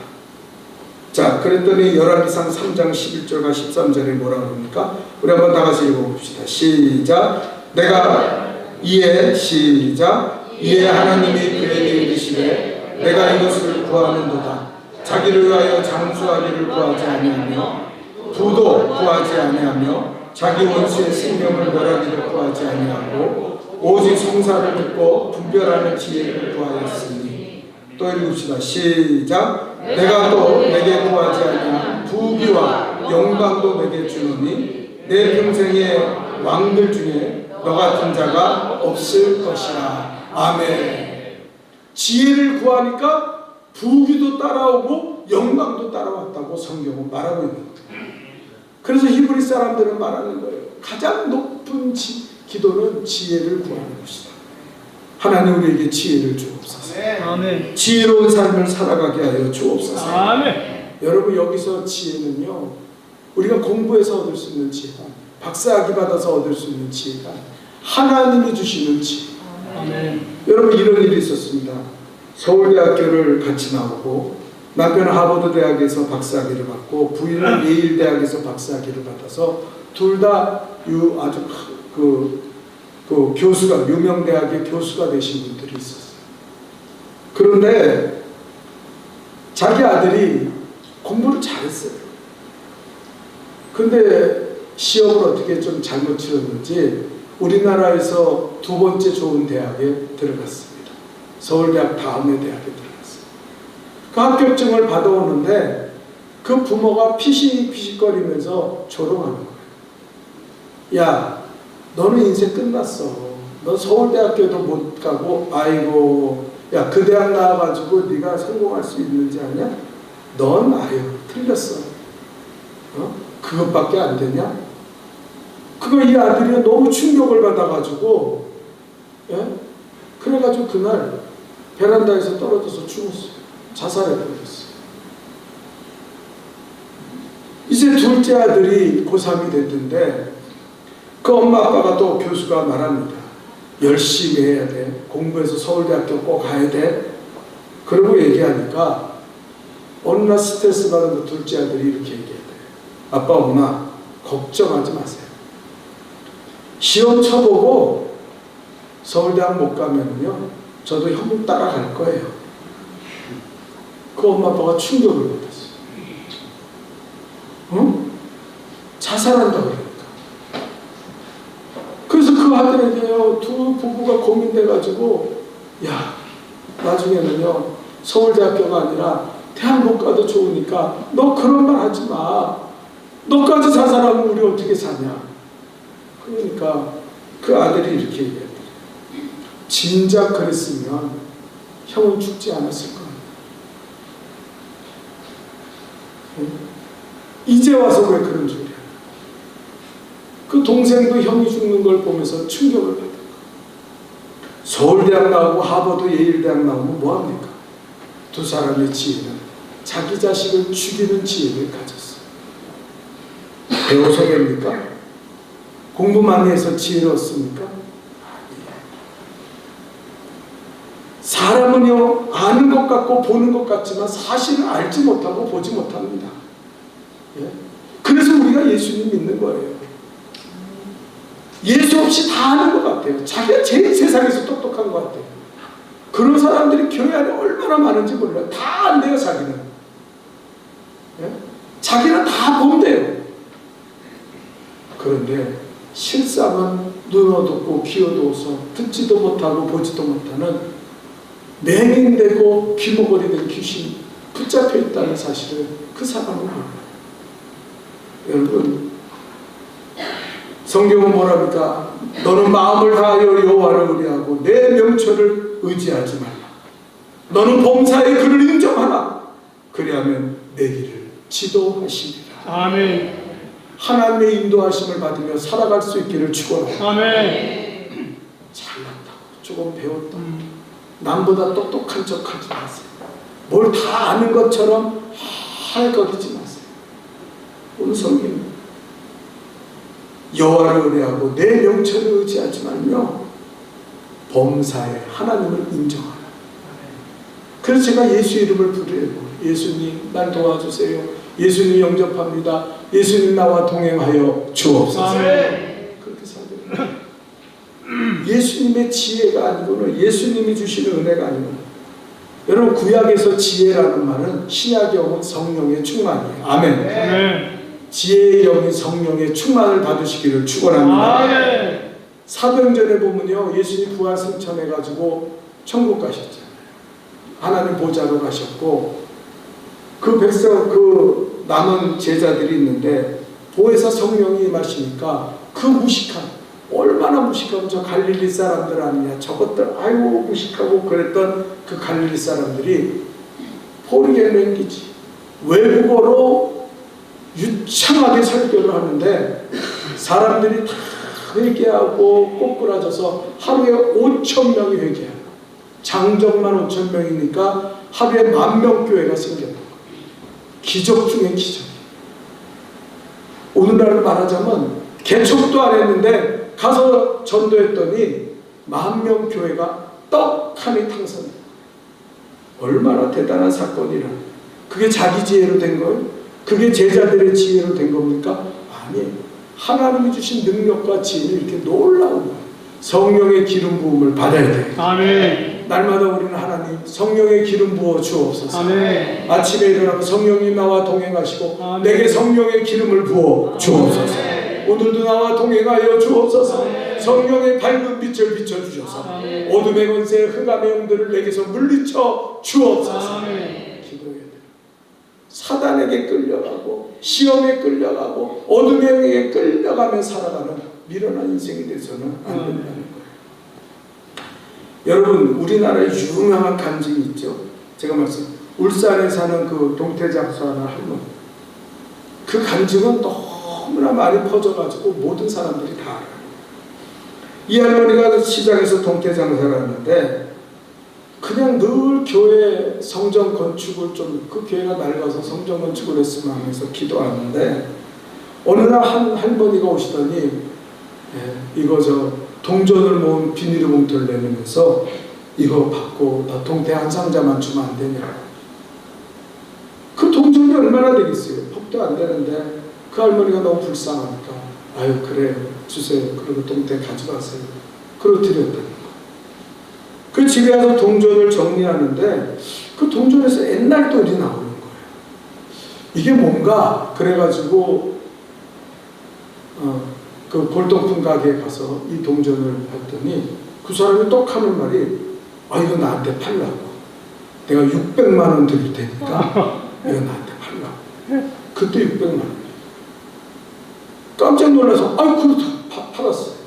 자, 그랬더니 열왕기상 3장 11절과 13절에 뭐라고 합니까? 우리 한번 다 같이 읽어봅시다. 시작. 내가 이에 시작. 이에 하나님이 그에게 이르시되 내가 이것을 구하는도다. 자기를 위하여 장수하기를 구하지 아니하며 부도 구하지 아니하며 자기 원수의 생명을 멸하기를 구하지 아니하고 오직 송사를 듣고 분별하는 지혜를 구하였으니. 또 읽읍시다. 시작. 내가 또 내게 구하지 아니한 부귀와 영광도 내게 주노니 내 평생의 왕들 중에 너 같은 자가 없을 것이라. 아멘. 지혜를 구하니까 부귀도 따라오고 영광도 따라왔다고 성경은 말하고 있는 거예요. 그래서 히브리 사람들은 말하는 거예요. 가장 높은 기도는 지혜를 구하는 것이다. 하나님 우리에게 지혜를 주옵소서. 아멘. 지혜로운 삶을 살아가게 하여 주옵소서. 아멘. 여러분, 여기서 지혜는요, 우리가 공부해서 얻을 수 있는 지혜가, 박사학위 받아서 얻을 수 있는 지혜가 하나님이 주시는 지혜. 아멘. 여러분, 이런 일이 있었습니다. 서울대학교를 같이 나오고 남편은 하버드 대학에서 박사학위를 받고 부인은 예일 대학에서 박사학위를 받아서 둘 다 아주 그 교수가, 유명 대학의 교수가 되신 분들이 있었어요. 그런데 자기 아들이 공부를 잘했어요. 근데 시험을 어떻게 좀 잘못 치렀는지 우리나라에서 두 번째 좋은 대학에 들어갔습니다. 서울대학 다음에 대학에 들어갔어요. 그 합격증을 받아오는데 그 부모가 피식피식거리면서 조롱하는 거예요. 야, 너는 인생 끝났어. 너 서울대학교도 못 가고, 아이고, 야, 그 대학 나와가지고 네가 성공할 수 있는지 아냐? 넌 아유 틀렸어. 그것밖에 안 되냐? 그거 이 아들이 너무 충격을 받아가지고, 예? 그래가지고 그날 베란다에서 떨어져서 죽었어요. 자살해버렸어요. 이제 둘째 아들이 고3이 됐는데 그 엄마 아빠가 또 교수가 말합니다. 열심히 해야 돼. 공부해서 서울대학교 꼭 가야 돼. 그러고 얘기하니까 어느 날 스트레스 받은 그 둘째 아들이 이렇게 얘기해요. 아빠, 엄마, 걱정하지 마세요. 시험 쳐보고 서울대학 못 가면요, 저도 형 따라갈 거예요. 그 엄마 아빠가 충격을 받았어요. 응? 자살한다 그러니까. 그래서 그 아들에게요, 두 부부가 고민돼가지고, 야, 나중에는요, 서울대학교가 아니라 대학 못 가도 좋으니까 너 그런 말 하지 마. 너까지 자살하면 우리 어떻게 사냐. 그러니까 그 아들이 이렇게 얘기했대요. 진작 그랬으면 형은 죽지 않았을 거야. 이제 와서 왜 그런 소리야. 그 동생도 형이 죽는 걸 보면서 충격을 받은 거야. 서울대학 나오고 하버드 예일대학 나오면 뭐합니까? 두 사람의 지혜는 자기 자식을 죽이는 지혜를 가졌어. 배워서 됩니까? 공부 많이 해서 지혜를 얻습니까? 사람은요, 아는 것 같고 보는 것 같지만 사실은 알지 못하고 보지 못합니다. 예? 그래서 우리가 예수님 믿는 거예요. 예수 없이 다 아는 것 같아요. 자기가 제일 세상에서 똑똑한 것 같아요. 그런 사람들이 교회 안에 얼마나 많은지 몰라요. 다 안돼요, 자기는. 예? 자기는 다 본대요. 그런데 실상은 눈 어둡고 귀 어두워서 듣지도 못하고 보지도 못하는 맹인되고 귀머거리 된 귀신이 붙잡혀 있다는 사실을 그 사람은 알아요. 여러분, 성경은 뭐랍니까? 너는 마음을 다하여 여호와를 의뢰하고 내 명철을 의지하지 말라. 너는 범사에 그를 인정하라. 그리하면 내 길을 지도하시리라. 아멘. 하나님의 인도하심을 받으며 살아갈 수 있기를 축원합니다. 아멘. 잘났다고 조금 배웠다. 남보다 똑똑한 척하지 마세요. 뭘 다 아는 것처럼 할거리지 마세요. 오늘 성경 여호와를 의뢰하고 내 명철을 의지하지 말며 범사에 하나님을 인정하라. 그래서 제가 예수 이름을 부르고 예수님 날 도와주세요. 예수님 영접합니다. 예수님 나와 동행하여 주옵소서. 아멘. 그렇게 살아요. 예수님의 지혜가 아니고는 예수님이 주시는 은혜가 아니고는 여러분 구약에서 지혜라는 말은 신약의 영은 성령의 충만이에요. 아멘. 아멘. 지혜의 영이 성령의 충만을 받으시기를 축원합니다. 아멘. 사도행전에 보면요, 예수님 부활 승천해가지고 천국 가셨잖아요. 하나님 보좌로 가셨고 그 백성 그 남은 제자들이 있는데 보혜사 성령이 임하시니까 그 무식한 얼마나 무식하면 저 갈릴리 사람들 아니냐 저것들 아이고 무식하고 그랬던 그 갈릴리 사람들이 포르게 맹기지 외국어로 유창하게 설교를 하는데 사람들이 다 회개하고 꼬꾸라져서 하루에 5,000명이 회개해요. 장정만 5,000명이니까 하루에 10,000명 교회가 생겼던 거예요. 기적 중에 기적이에요. 오늘날 말하자면 개척도 안 했는데 가서 전도했더니 10,000명 교회가 떡하니 탕성해요. 얼마나 대단한 사건이라. 그게 자기 지혜로 된 거예요? 그게 제자들의 지혜로 된 겁니까? 아니에요. 하나님이 주신 능력과 지혜는 이렇게 놀라운 거예요. 성령의 기름 부음을 받아야 돼요. 아멘. 날마다 우리는 하나님 성령의 기름 부어 주옵소서. 아멘. 아침에 일어나면 성령님 나와 동행하시고 아멘. 내게 성령의 기름을 부어 주옵소서. 오늘도 나와 동행하여 주옵소서. 성령의 밝은 빛을 비춰주셔서 아멘. 어둠의 권세 흑암의 영들을 내게서 물리쳐 주옵소서. 아멘. 기도해야 돼요. 사단에게 끌려가고 시험에 끌려가고 어둠의 영에게 끌려가며 살아가는 미련한 인생이 돼서는 안 된다는 거예요. 여러분 우리나라에 유명한 간증이 있죠. 제가 울산에 사는 그 동태장수하는 할머니, 그 간증은 너무나 많이 퍼져가지고 모든 사람들이 다 알아요. 이 할머니가 시장에서 동태장사를 하는데 그냥 늘 교회 성전 건축을 좀 그 교회가 낡아서 성전 건축을 했으면 하면서 기도하는데 어느 날 한 할머니가 오시더니 이거 저 동전을 모은 비닐 봉투를 내밀면서 이거 받고 나 동태 한 상자만 주면 안 되냐. 그 동전이 얼마나 되겠어요? 법도 안 되는데 그 할머니가 너무 불쌍하니까 아유 그래 주세요. 그리고 동태 가져가세요. 그리고 드렸다는 거예요. 그 집에 가서 동전을 정리하는데 그 동전에서 옛날 돈이 나오는 거예요. 이게 뭔가 그래가지고 그 골동품 가게에 가서 이 동전을 봤더니 그 사람이 똑 하는 말이 아 이거 나한테 팔라고. 내가 600만 원 드릴 테니까 이거 나한테 팔라고. 그때 600만 원. 깜짝 놀라서 그거 팔았어요.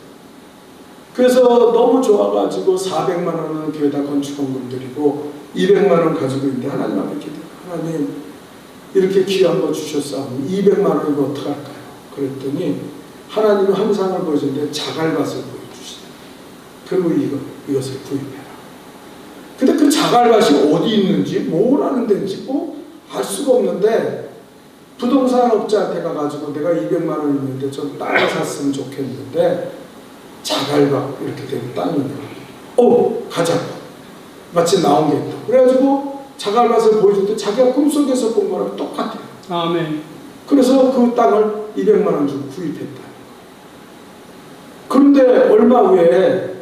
그래서 너무 좋아가지고 400만 원은 교회다 건축원금 드리고 200만 원 가지고 있는데 하나님 앞에 기도. 하나님 이렇게 귀한 거 주셨사오니 200만 원이면 어떡할까요? 그랬더니 하나님이 환상을 보여주는데 자갈밭을 보여주시다. 그리고 이것을 구입해라. 근데 그 자갈밭이 어디 있는지 뭘 하는 데인지 알 수가 없는데 부동산 업자한테 가가지고 내가 200만 원 있는데 좀 땅을 샀으면 좋겠는데 자갈밭 이렇게 된 땅이 있는 거예요. 가자고. 마치 나온 게 있다. 그래가지고 자갈밭을 보여줄 때 자기가 꿈속에서 본 거랑 똑같아요. 아멘. 그래서 그 땅을 200만 원 주고 구입했다. 그런데 얼마 후에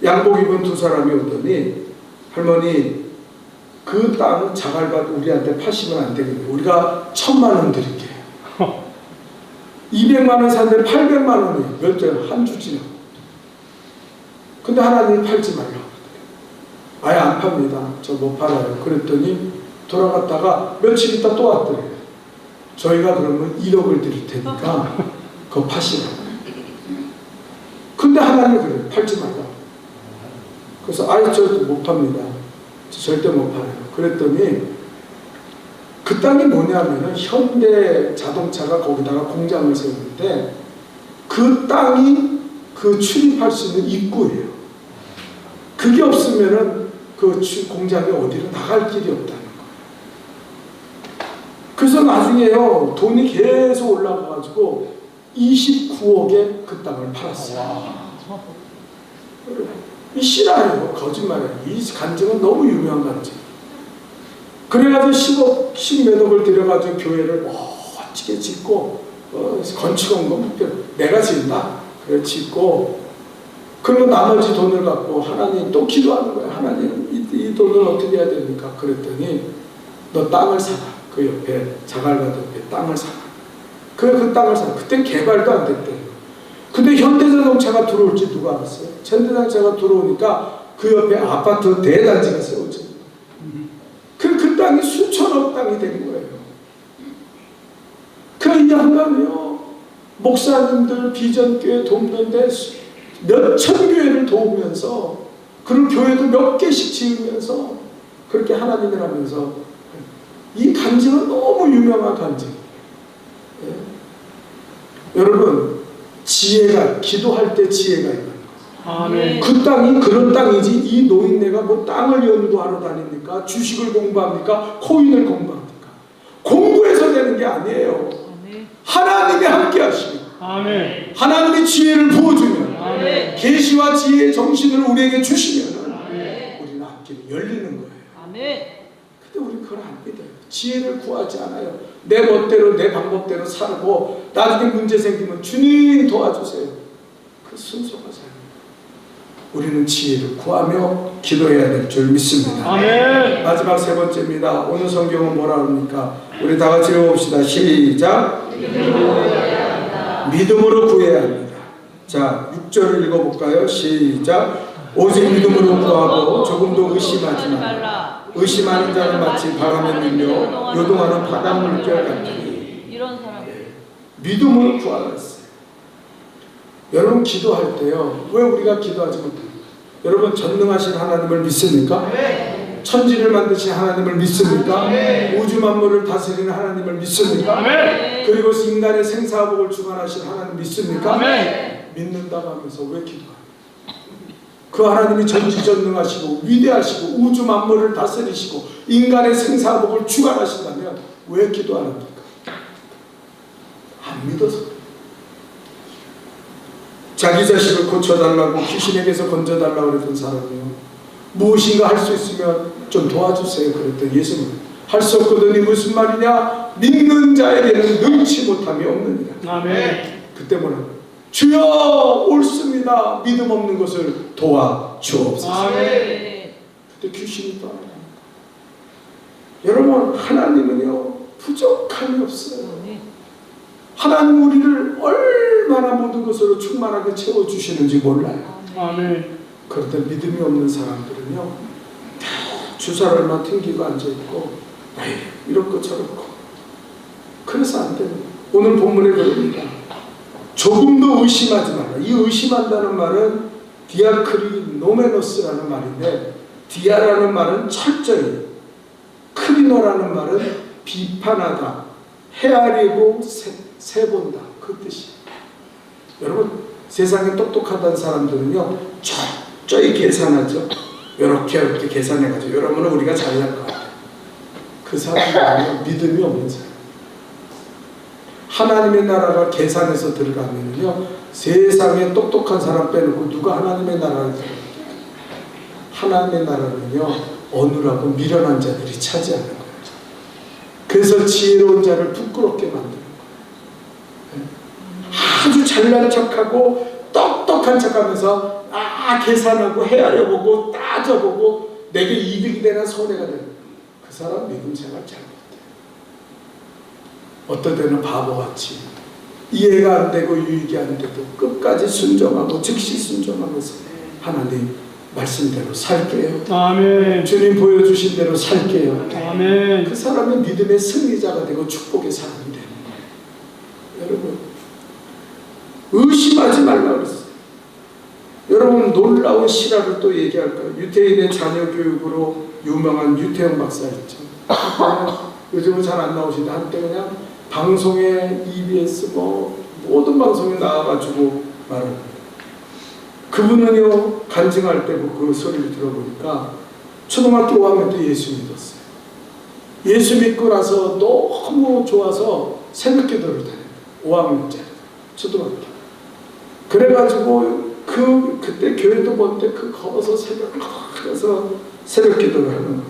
양복 입은 두 사람이 오더니 할머니 그 땅 자갈밭 우리한테 파시면 안 되겠네요. 우리가 1,000,000원 드릴게요. 200만 원 사는데 800만 원이에요. 몇 달? 한 주지요. 근데 하나님이 팔지 말라고 그러더래요. 아예 안 팝니다. 저 못 팔아요. 그랬더니 돌아갔다가 며칠 있다 또 왔더래요. 저희가 그러면 1억을 드릴 테니까 그거 파시라고. 근데 하나님이 그래요. 팔지 말라고. 그래서 아예 저 못 팝니다. 저 절대 못 팔아요. 그랬더니 그 땅이 뭐냐면은 현대 자동차가 거기다가 공장을 세우는데 그 땅이 그 출입할 수 있는 입구예요. 그게 없으면은 그 공장이 어디로 나갈 길이 없다는 거예요. 그래서 나중에요 돈이 계속 올라가가지고 29억에 그 땅을 팔았어요. 이 실화예요. 거짓말이에요. 이 간증은 너무 유명한 간증. 그래가지고 10몇억을 들여가지고 교회를 멋지게 짓고 건축원금 내가 짓나? 그래 짓고 그리고 나머지 돈을 갖고 하나님 또 기도하는 거예요. 하나님 이 돈을 어떻게 해야 됩니까? 그랬더니 너 땅을 사라. 그 옆에 자갈밭 옆에 땅을 사라. 그 땅을 사라. 그때 개발도 안 됐대요. 근데 현대자동차가 들어올지 누가 알았어요? 현대자동차가 들어오니까 그 옆에 아파트 대단지가 세워져요. 그 땅이 수천억 땅이 된 거예요. 그 양반이요 목사님들 비전교회 돕는데 몇천 교회를 도우면서 그런 교회도 몇 개씩 지으면서 그렇게 하나님을 하면서 이 간증은 너무 유명한 간증. 여러분 지혜가 기도할 때 지혜가 있는 아멘. 그 땅이 그런 땅이지 이 노인네가 뭐 땅을 연구하러 다닙니까? 주식을 공부합니까? 코인을 공부합니까? 공부해서 되는 게 아니에요. 하나님이 함께 하시고 아멘. 하나님이 지혜를 부어주면 아멘. 계시와 지혜의 정신을 우리에게 주시면 우리는 앞길이 열리는 거예요. 아멘. 근데 우리 그걸 안 믿어요. 지혜를 구하지 않아요. 내 멋대로 내 방법대로 살고 나중에 문제 생기면 주님 도와주세요. 그 순서가 잘 우리는 지혜를 구하며 기도해야 될 줄 믿습니다. 아멘. 마지막 세 번째입니다. 오늘 성경은 뭐라 합니까? 우리 다 같이 읽어봅시다. 시작. 믿음으로 구해야 합니다. 자, 6절을 읽어볼까요? 시작. 오직 믿음으로 구하고 조금도 의심하지 말라. 의심하는 자는 마치 바람에 밀려 요동하는 바닷물결 같으니. 이런 사람. 믿음으로 구하라 했어요. 여러분 기도할 때요 왜 우리가 기도하지 못합니까? 여러분 전능하신 하나님을 믿습니까? 네. 천지를 만드신 하나님을 믿습니까? 네. 우주 만물을 다스리는 하나님을 믿습니까? 네. 그리고 인간의 생사복을 주관하신 하나님 믿습니까? 네. 믿는다고 하면서 왜 기도해요? 그 하나님이 전지전능하시고 위대하시고 우주 만물을 다스리시고 인간의 생사복을 주관하신다면 왜 기도 안 합니까? 안 믿어서. 자기 자식을 고쳐달라고 귀신에게서 건져달라고 그랬던 사람이요 무엇인가 할 수 있으면 좀 도와주세요 그랬더니 예수님 할 수 없거든이 무슨 말이냐? 믿는 자에게는 능치 못함이 없느니라. 아멘. 그때 뭐라 주여 옳습니다. 믿음 없는 것을 도와주옵소서. 아멘. 그때 귀신이 떠나요. 여러분 하나님은요 부족함이 없어요. 하나님 우리를 얼마나 모든 것으로 충만하게 채워주시는지 몰라요. 아멘. 그런데 믿음이 없는 사람들은요 주사를만 튕기고 앉아있고 이렇고 저렇고 그래서 안 됩니다. 오늘 본문에 그럽니다. 조금도 의심하지 말라. 이 의심한다는 말은 디아크리 노메노스라는 말인데 디아라는 말은 철저히 크리노라는 말은 비판하다 헤아리고 세본다 그 뜻이에요. 여러분 세상에 똑똑하다는 사람들은요 철저히 계산하죠. 이렇게 계산해가지고 여러분은 우리가 잘날 것 같아요. 그 사람들은 믿음이 없는 사람. 하나님의 나라가 계산해서 들어가면요 세상에 똑똑한 사람 빼놓고 누가 하나님의 나라를 들어갑니까? 하나님의 나라는요 어눌하고 미련한 자들이 차지하는 거예요. 그래서 지혜로운 자를 부끄럽게 만드는 거예요. 아주 잘난 척하고 똑똑 똑똑한 척하면서 계산하고 헤아려보고 따져보고 내게 이득이 되나 손해가 되나 그 사람 믿음 생활 잘 못해요. 어떨 때는 바보같이 이해가 안 되고 유익이 안 돼도 끝까지 순종하고 즉시 순종하면서 하나님 말씀대로 살게요. 아멘. 주님 보여주신 대로 살게요. 아멘. 그 사람이 믿음의 승리자가 되고 축복의 사람이 되는 거예요. 여러분 의심하지 말라고 그랬어요. 여러분 놀라운 실화를 또 얘기할까요? 유태인의 자녀 교육으로 유명한 유태영 박사 있죠. 요즘은 잘 안 나오시는데 한때 그냥 방송에 EBS 모든 방송에 나와가지고 말을 그분은요 간증할 때 그 소리를 들어보니까 초등학교 5학년 때 예수 믿었어요. 예수 믿고 나서 너무 좋아서 새벽 기도를 다녀요. 5학년짜리 초등학교. 그래가지고 그때 교회도 못 때 걸어서 새벽 기도를 하는 거예요.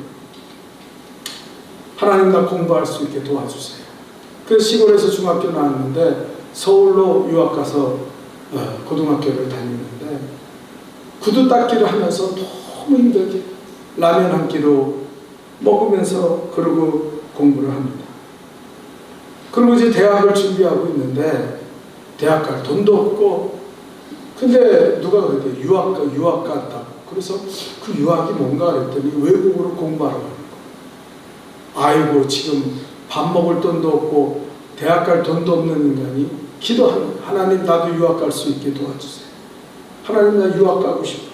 하나님 나 공부할 수 있게 도와주세요. 그래서 시골에서 중학교 나왔는데 서울로 유학 가서 고등학교를 다니는데 구두 닦기를 하면서 너무 힘들게 라면 한 끼로 먹으면서 그러고 공부를 합니다. 그리고 이제 대학을 준비하고 있는데 대학 갈 돈도 없고 근데 누가 그랬대요. 유학 갔다고. 그래서 그 유학이 뭔가 그랬더니 외국으로 공부하러 가는 거예요. 아이고 지금 밥 먹을 돈도 없고 대학 갈 돈도 없는 인간이 기도하는 거예요. 하나님 나도 유학 갈 수 있게 도와주세요. 하나님 나 유학 가고 싶어요.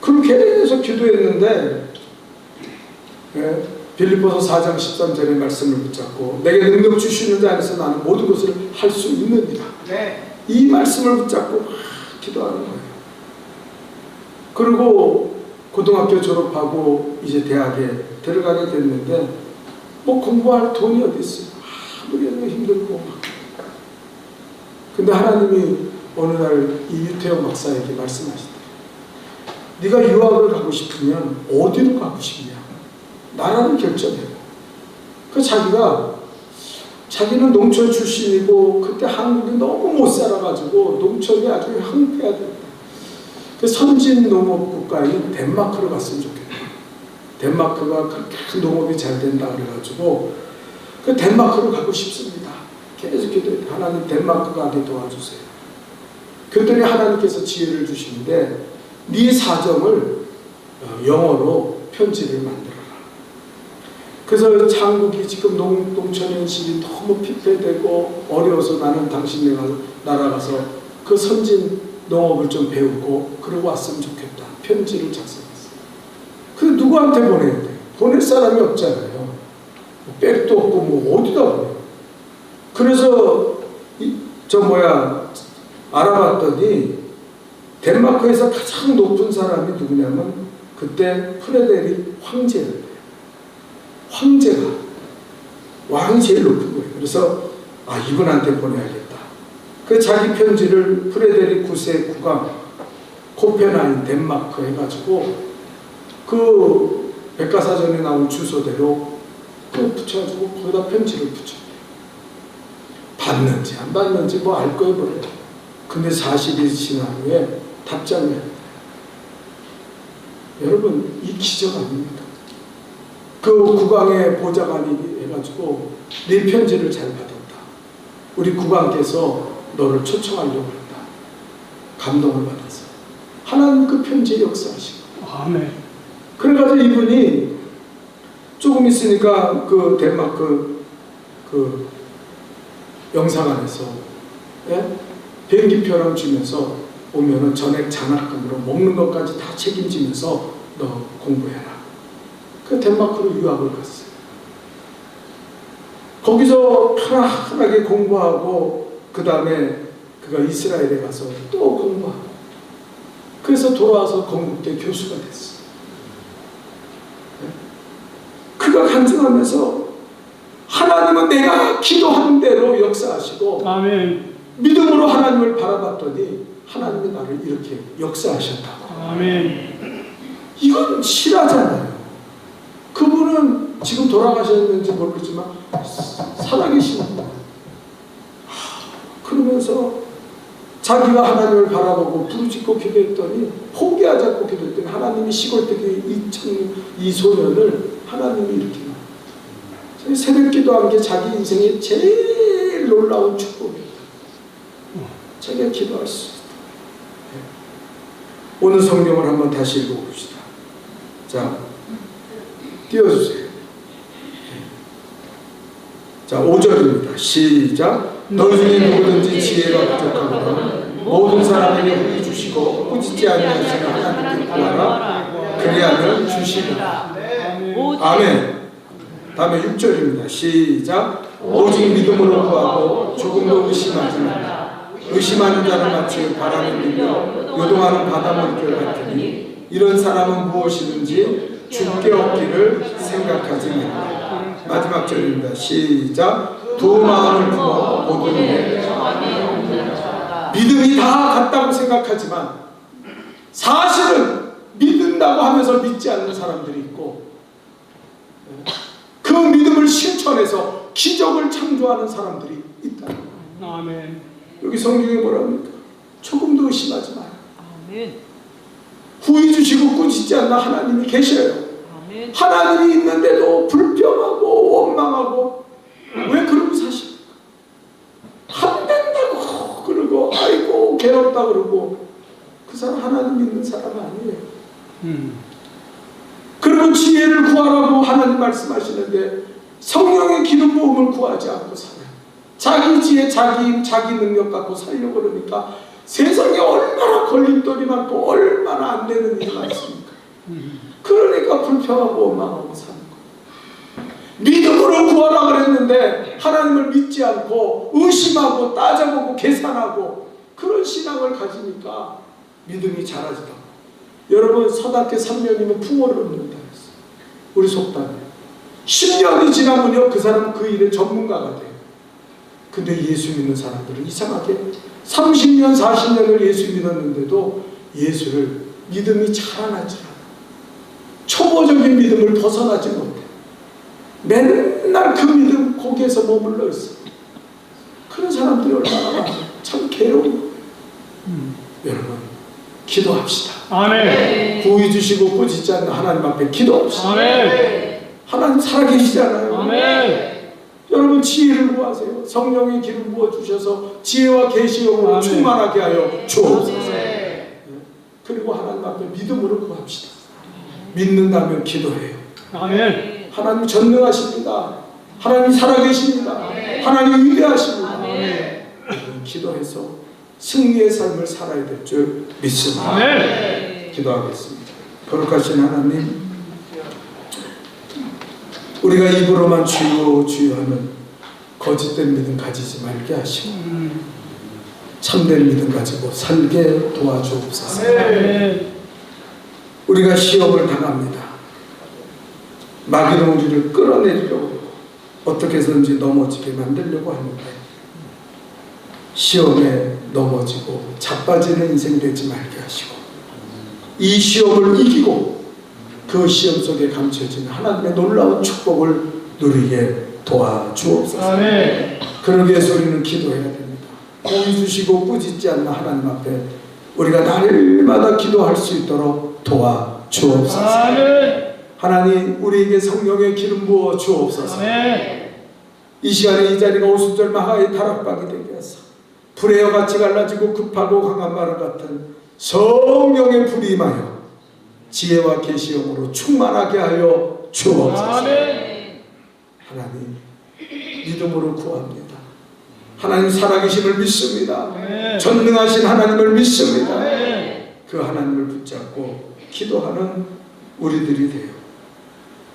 그럼 계속 기도했는데 빌립보서 4장 13절의 말씀을 붙잡고 내게 능력 주시는 자 안에서 나는 모든 것을 할 수 있느니라. 이 말씀을 붙잡고 기도하는 거예요. 그리고 고등학교 졸업하고 이제 대학에 들어가게 됐는데 공부할 돈이 어디 있어요. 아무리 해도 힘들고 근데 하나님이 어느 날 이 유태영 박사에게 말씀하시더래요. 네가 유학을 가고 싶으면 어디로 가고 싶냐? 나라를 결정해. 그 자기는 농촌 출신이고 그때 한국이 너무 못 살아가지고 농촌이 아주 황폐하다. 그 선진 농업 국가인 덴마크로 갔으면 좋겠다. 덴마크가 그렇게 농업이 잘 된다 그래가지고 그 덴마크로 가고 싶습니다. 계속 기도해. 하나님 덴마크 가게 도와주세요. 그랬더니 하나님께서 지혜를 주시는데 네 사정을 영어로 편지를 만들어라. 그래서 한국이 지금 농촌 현실이 너무 피폐되고 어려워서 나는 당신네 나라 가서 그 선진 농업을 좀 배우고 그러고 왔으면 좋겠다. 편지를 작성했어요. 근데 누구한테 보내야 돼요? 보낼 사람이 없잖아요. 백도 없고 어디다 보내요? 그래서 알아봤더니 덴마크에서 가장 높은 사람이 누구냐면 그때 프레데릭 황제가 왕이 제일 높은 거예요. 그래서 이분한테 보내야겠다. 그 자기 편지를 프레데릭 9세 국왕 코펜하인 덴마크 해가지고 그 백과사전에 나온 주소대로 붙여가지고 거기다 편지를 붙여요. 받는지 안 받는지 알 거예요 뭐래요. 근데 40일 지난 후에 답장을 해요. 여러분 이 기적 아닙니다. 그 국왕의 보좌관이 해가지고 네 편지를 잘 받았다. 우리 국왕께서 너를 초청하려고 한다. 감동을 받았어요. 하나님 그 편지에 역사하시고. 아멘. 그래가지고 이분이 조금 있으니까 그 덴마크 그 영사관에서 비행기표랑 주면서 오면은 전액 장학금으로 먹는 것까지 다 책임지면서 너 공부해라. 그 덴마크로 유학을 갔어요. 거기서 편안하게 공부하고 그 다음에 그가 이스라엘에 가서 또 공부하고 그래서 돌아와서 건국대 교수가 됐어요. 그가 간증하면서 하나님은 내가 기도하는 대로 역사하시고 아멘. 믿음으로 하나님을 바라봤더니 하나님이 나를 이렇게 역사하셨다고. 아멘. 이건 실화잖아요. 그분은 지금 돌아가셨는지 모르지만 살아계신 거예요. 그러면서 자기가 하나님을 바라보고 부르짖고 기도했더니 포기하지 않고 기도했더니 하나님이 시골뜨기 이 소년을 하나님이 이렇게 새벽 기도한 게 자기 인생의 제일 놀라운 축복이에요. 자기가 기도할 수 있다. 오늘 성경을 한번 다시 읽어봅시다. 자, 띄워주세요. 자, 5절입니다. 시작. 너희 중에 누구든지 지혜가 부족하거든 모든 사람에게 후히 주시고 꾸짖지 아니하시는 하나님께 구하라 그리하면 주시리라. 아멘. 다음에 6절입니다. 시작. 오직 믿음으로 구하고 조금도 의심하지 말라. 의심하는 자는 마치 바람에 밀려 요동하는 바닷물결 같으니 이런 사람은 무엇이든지 죽게 얻기를 생각하지 말라. 마지막 절입니다. 시작. 두 마음을 품어 모든 일 믿음이 다 같다고 생각하지만 사실은 믿는다고 하면서 믿지 않는 사람들이 있고 그 믿음을 실천해서 기적을 창조하는 사람들이 있다. 아멘. 여기 성경에 뭐라 합니까? 조금도 의심하지 마라. 아멘. 후히 주시고 꾸짖지 않나 하나님이 계셔요. 아멘. 하나님이 있는데도 불평하고 원망하고 왜 그러고 사십니까? 안 된다고 그러고 아이고 괴롭다 그러고 그 사람 하나님 믿는 사람 아니에요. 그리고 지혜를 구하라고 하나님 말씀하시는데 성령의 기름 부음을 구하지 않고 살아요. 자기 지혜, 자기 힘, 자기 능력 갖고 살려고 그러니까 세상에 얼마나 걸림돌이 많고 얼마나 안 되는 일이 많습니까? 그러니까 불평하고 원망하고 사는 거예요. 믿음으로 구하라 그랬는데 하나님을 믿지 않고 의심하고 따져보고 계산하고 그런 신앙을 가지니까 믿음이 자라지다. 여러분 서답게 3년이면 풍어를 얻는다 했어요. 우리 속담에 10년이 지나면요 그 사람은 그 일의 전문가가 돼요. 근데 예수 믿는 사람들은 이상하게 30년 40년을 예수 믿었는데도 예수를 믿음이 자라나지 않아요. 초보적인 믿음을 벗어나지 못해. 맨날 그 믿음 거기에서 머물러 있어. 그런 사람들이 얼마나 많아요. 참 괴로워요. 여러분 기도합시다. 아멘. 구해 주시고 꾸짖지 않는 하나님 앞에 기도합시다. 아멘. 하나님 살아계시잖아요. 아멘. 여러분 지혜를 구하세요. 성령의 기름 부어 주셔서 지혜와 계시형으로 아멘. 충만하게 하여 주옵소서. 그리고 하나님 앞에 믿음으로 구합시다. 믿는다면 기도해요. 아멘. 하나님 전능하십니다. 하나님 살아계십니다. 하나님 위대하십니다. 기도해서 승리의 삶을 살아야 될 줄 믿습니다. 아멘. 기도하겠습니다. 거룩하신 하나님, 우리가 입으로만 주여 주여 하는 거짓된 믿음 가지지 말게 하시고 참된 믿음 가지고 살게 도와주옵소서. 아멘. 우리가 시험을 당합니다. 마귀는 우리를 끌어내리려고 어떻게 해서든지 넘어지게 만들려고 하는데 시험에 넘어지고 자빠지는 인생 되지 말게 하시고 이 시험을 이기고 그 시험 속에 감춰진 하나님의 놀라운 축복을 누리게 도와주옵소서. 아멘. 그러기 위해서 우리는 기도해야 됩니다. 공의 주시고 꾸짖지 않는 하나님 앞에 우리가 날마다 기도할 수 있도록 도와주옵소서. 아멘. 하나님 우리에게 성령의 기름 부어 주옵소서. 아멘. 이 시간에 이 자리가 오순절 마하의 다락방이 되게 하사 불의 같이 갈라지고 급하고 강한 바람 같은 성령의 불이 임하여 지혜와 계시형으로 충만하게 하여 주옵소서. 아멘. 하나님 믿음으로 구합니다. 하나님 살아계심을 믿습니다. 아멘. 전능하신 하나님을 믿습니다. 아멘. 그 하나님을 붙잡고 기도하는 우리들이 돼요.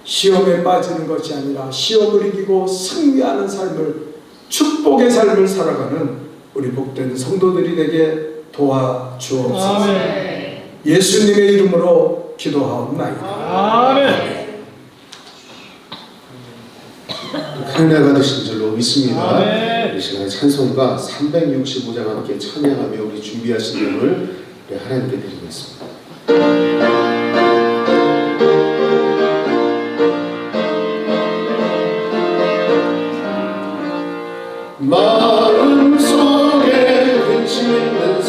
시험에 빠지는 것이 아니라 시험을 이기고 승리하는 삶을, 축복의 삶을 살아가는 우리 복된 성도들이 되게 도와주옵소서. 아멘. 예수님의 이름으로 기도하옵나이다. 아멘. 은혜 받으신 줄로 믿습니다. 아멘. 이 시간에 찬송가 365장 함께 찬양하며 우리 준비하신 내용을 우리 하나님께 드리겠습니다. 마음속에 근심 있는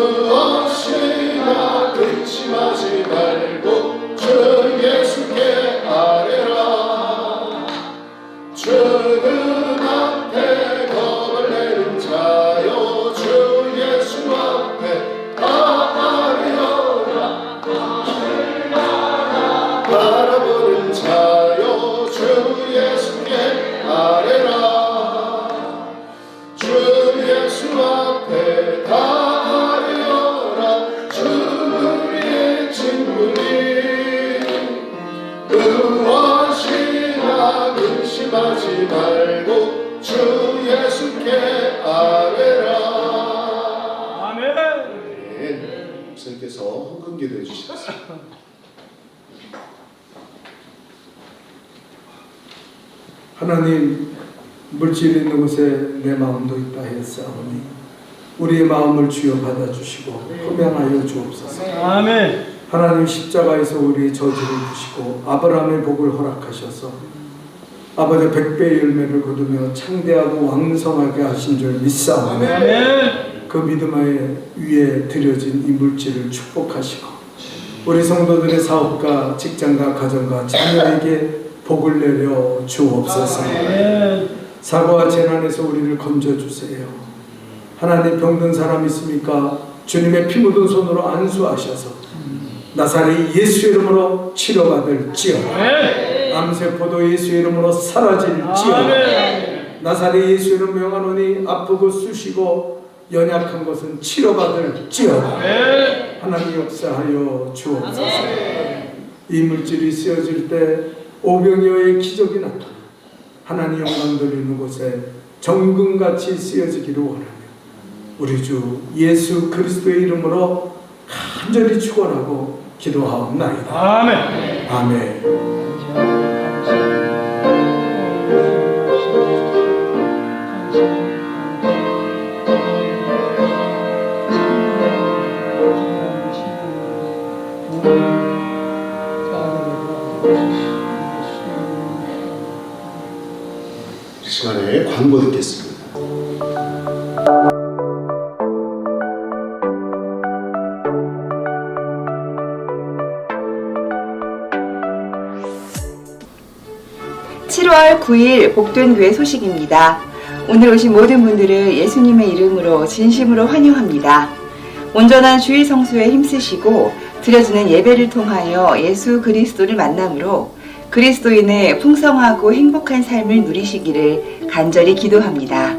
무엇이나 근심하지 말고 주 예수께 아뢰라. 주는 앞에 겁을 내는 자요 주 예수 앞에 아뢰어라. 바라보는 자요 주 예수께 아뢰라. 주 예수 앞에 다 아뢰어라. 주 우리의 친구니 무엇이나 근심하지 말고 주 예수께 아뢰라. 아멘. 네, 목사님께서 헌금 기도해 주시겠습니다. 하나님, 물질 있는 곳에 내 마음도 있다 했사오니 우리의 마음을 주여 받아주시고 흠양하여 주옵소서. 아멘. 하나님, 십자가에서 우리의 저주를 주시고 아브라함의 복을 허락하셔서 아버지 100배의 열매를 거두며 창대하고 왕성하게 하신 줄 믿사오니 아멘. 그 믿음 위에 드려진 이 물질을 축복하시고 우리 성도들의 사업과 직장과 가정과 자녀에게 복을 내려 주옵소서. 아멘. 사고와 재난에서 우리를 건져주세요. 하나님, 병든 사람 있습니까? 주님의 피 묻은 손으로 안수하셔서 나사렛 예수 이름으로 치료받을지어다. 암세포도 예수 이름으로 사라질지어다. 나사렛 예수 이름 명하노니 아프고 쑤시고 연약한 것은 치료받을지어다. 하나님 역사하여 주옵소서. 이 물질이 쓰여질 때 오병이어의 기적이 나타나 하나님 영광 돌리는 곳에 정금같이 쓰여지기를 원하며 우리 주 예수 그리스도의 이름으로 간절히 축원하고 기도하옵나이다. 아멘. 아멘. 이 시간에 광고 듣겠습니다. (7월 9일) 복된 교회 소식입니다. 오늘 오신 모든 분들을 예수님의 이름으로 진심으로 환영합니다. 온전한 주일 성수에 힘쓰시고 드려지는 예배를 통하여 예수 그리스도를 만남으로 그리스도인의 풍성하고 행복한 삶을 누리시기를 간절히 기도합니다.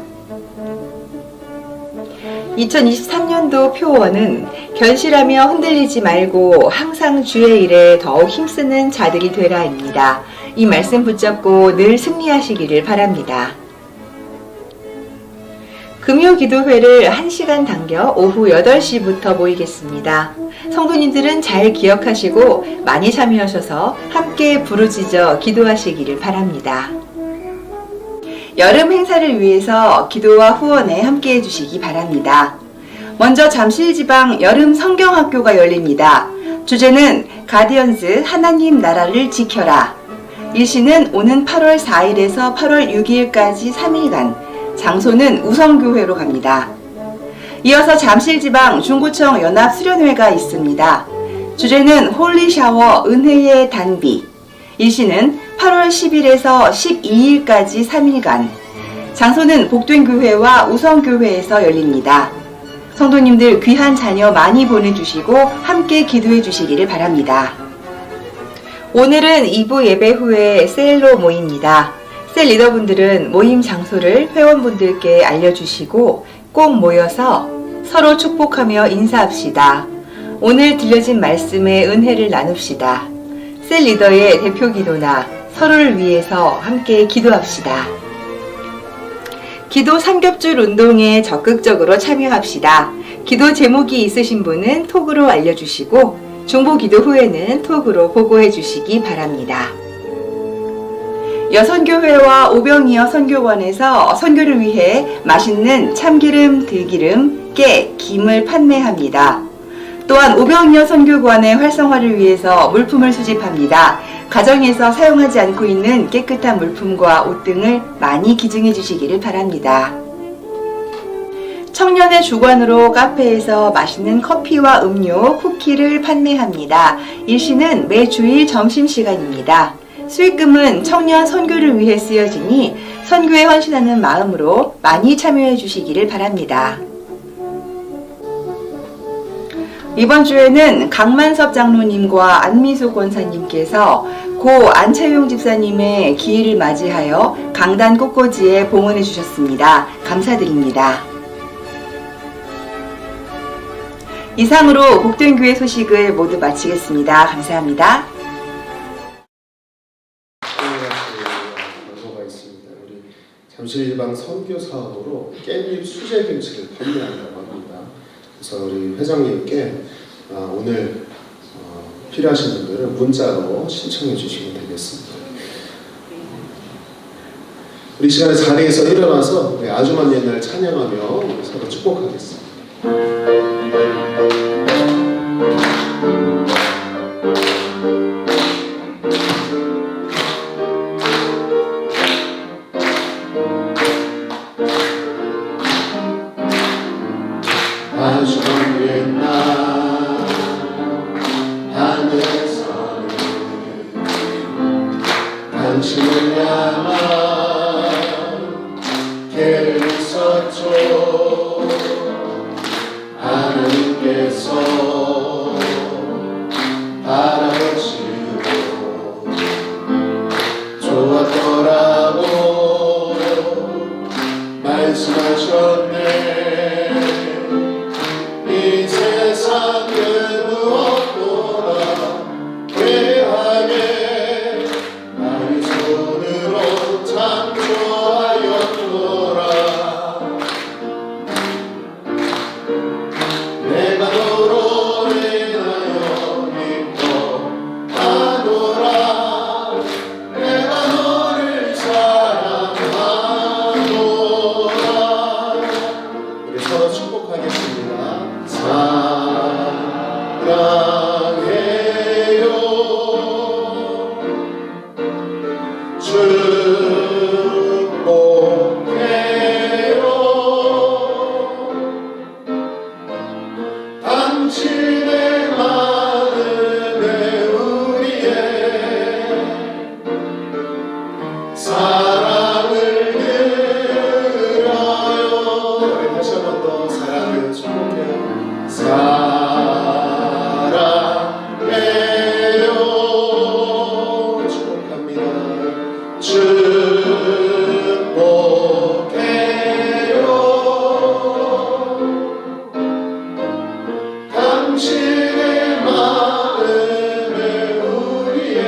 2023년도 표원은 견실하며 흔들리지 말고 항상 주의 일에 더욱 힘쓰는 자들이 되라입니다. 이 말씀 붙잡고 늘 승리하시기를 바랍니다. 금요기도회를 1시간 당겨 오후 8시부터 모이겠습니다. 성도님들은 잘 기억하시고 많이 참여하셔서 함께 부르짖어 기도하시기를 바랍니다. 여름 행사를 위해서 기도와 후원에 함께 해주시기 바랍니다. 먼저 잠실지방 여름 성경학교가 열립니다. 주제는 가디언즈 하나님 나라를 지켜라. 일시는 오는 8월 4일에서 8월 6일까지 3일간, 장소는 우성교회로 갑니다. 이어서 잠실지방 중구청 연합수련회가 있습니다. 주제는 홀리샤워 은혜의 단비. 일시는 8월 10일에서 12일까지 3일간, 장소는 복된교회와 우성교회에서 열립니다. 성도님들 귀한 자녀 많이 보내주시고 함께 기도해 주시기를 바랍니다. 오늘은 2부 예배 후에 셀로 모입니다. 셀 리더분들은 모임 장소를 회원분들께 알려주시고 꼭 모여서 서로 축복하며 인사합시다. 오늘 들려진 말씀의 은혜를 나눕시다. 셀 리더의 대표 기도나 서로를 위해서 함께 기도합시다. 기도 삼겹줄 운동에 적극적으로 참여합시다. 기도 제목이 있으신 분은 톡으로 알려주시고 중보 기도 후에는 톡으로 보고해 주시기 바랍니다. 여선교회와 오병이어 선교원에서 선교를 위해 맛있는 참기름, 들기름, 깨, 김을 판매합니다. 또한 오병이어 선교관의 활성화를 위해서 물품을 수집합니다. 가정에서 사용하지 않고 있는 깨끗한 물품과 옷 등을 많이 기증해 주시기를 바랍니다. 청년의 주관으로 카페에서 맛있는 커피와 음료, 쿠키를 판매합니다. 일시는 매주일 점심시간입니다. 수익금은 청년 선교를 위해 쓰여지니 선교에 헌신하는 마음으로 많이 참여해 주시기를 바랍니다. 이번 주에는 강만섭 장로님과 안미수 권사님께서 고 안채용 집사님의 기일을 맞이하여 강단 꽃꽂이에 봉헌해 주셨습니다. 감사드립니다. 이상으로 복된 교회 소식을 모두 마치겠습니다. 감사합니다. 광고가 있습니다. 우리 잠실일방 선교 사업으로 깻잎 수제 김치를 판매한다고 합니다. 그래서 우리 회장님께 오늘 필요하신 분들은 문자로 신청해 주시면 되겠습니다. 우리 시간에 자리에서 일어나서 우리 아주만 옛날 찬양하며 우리 서로 축복하겠습니다. 아주만 옛날 하늘에서는 당신을 향한 길을 있었죠. 하나님께서 바라보시고 좋았더라고 말씀하셨네. 이 세상 그 무엇보다 귀하게 나의 손으로 창조하였노라. 내가 너로 인하여 기뻐하노라. 내가 너를 사랑하노라. 우리 서로 축복하겠습니다. 사랑해요 축복해요 당신의 마음에 우리의 사랑을 드려요. 우리 다시 한 번 더 사랑을 축복해요. 사랑해요 축복합니다. 축복해요 당신의 마음에 우리의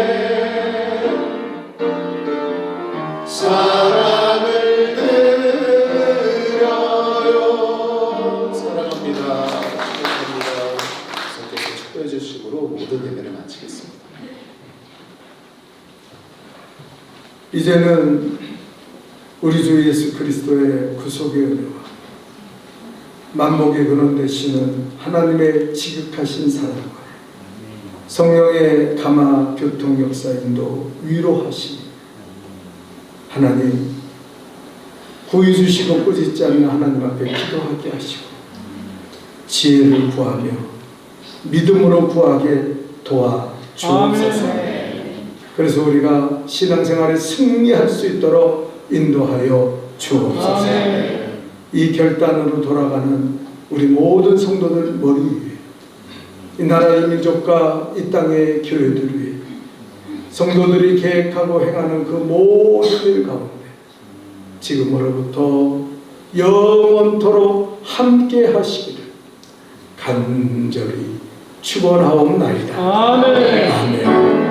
사랑을 드려요. 사랑합니다. 축복합니다. 선생님께서 축도해 주시므로 모든 예배를 마치겠습니다. 이제는 우리 주 예수 그리스도의 구속의 은혜와 만복의 근원 되시는 하나님의 지극하신 사랑과 성령의 감화 교통 역사인도 위로하시니 하나님 구해 주시고 꾸짖지 않는 하나님 앞에 기도하게 하시고 지혜를 구하며 믿음으로 구하게 도와 주옵소서. 그래서 우리가 신앙생활에 승리할 수 있도록 인도하여 주옵소서. 이 결단으로 돌아가는 우리 모든 성도들 머리 위에 이 나라의 민족과 이 땅의 교회들 위해 성도들이 계획하고 행하는 그 모든 일 가운데 지금으로부터 영원토록 함께 하시기를 간절히 축원하옵나이다. 아멘.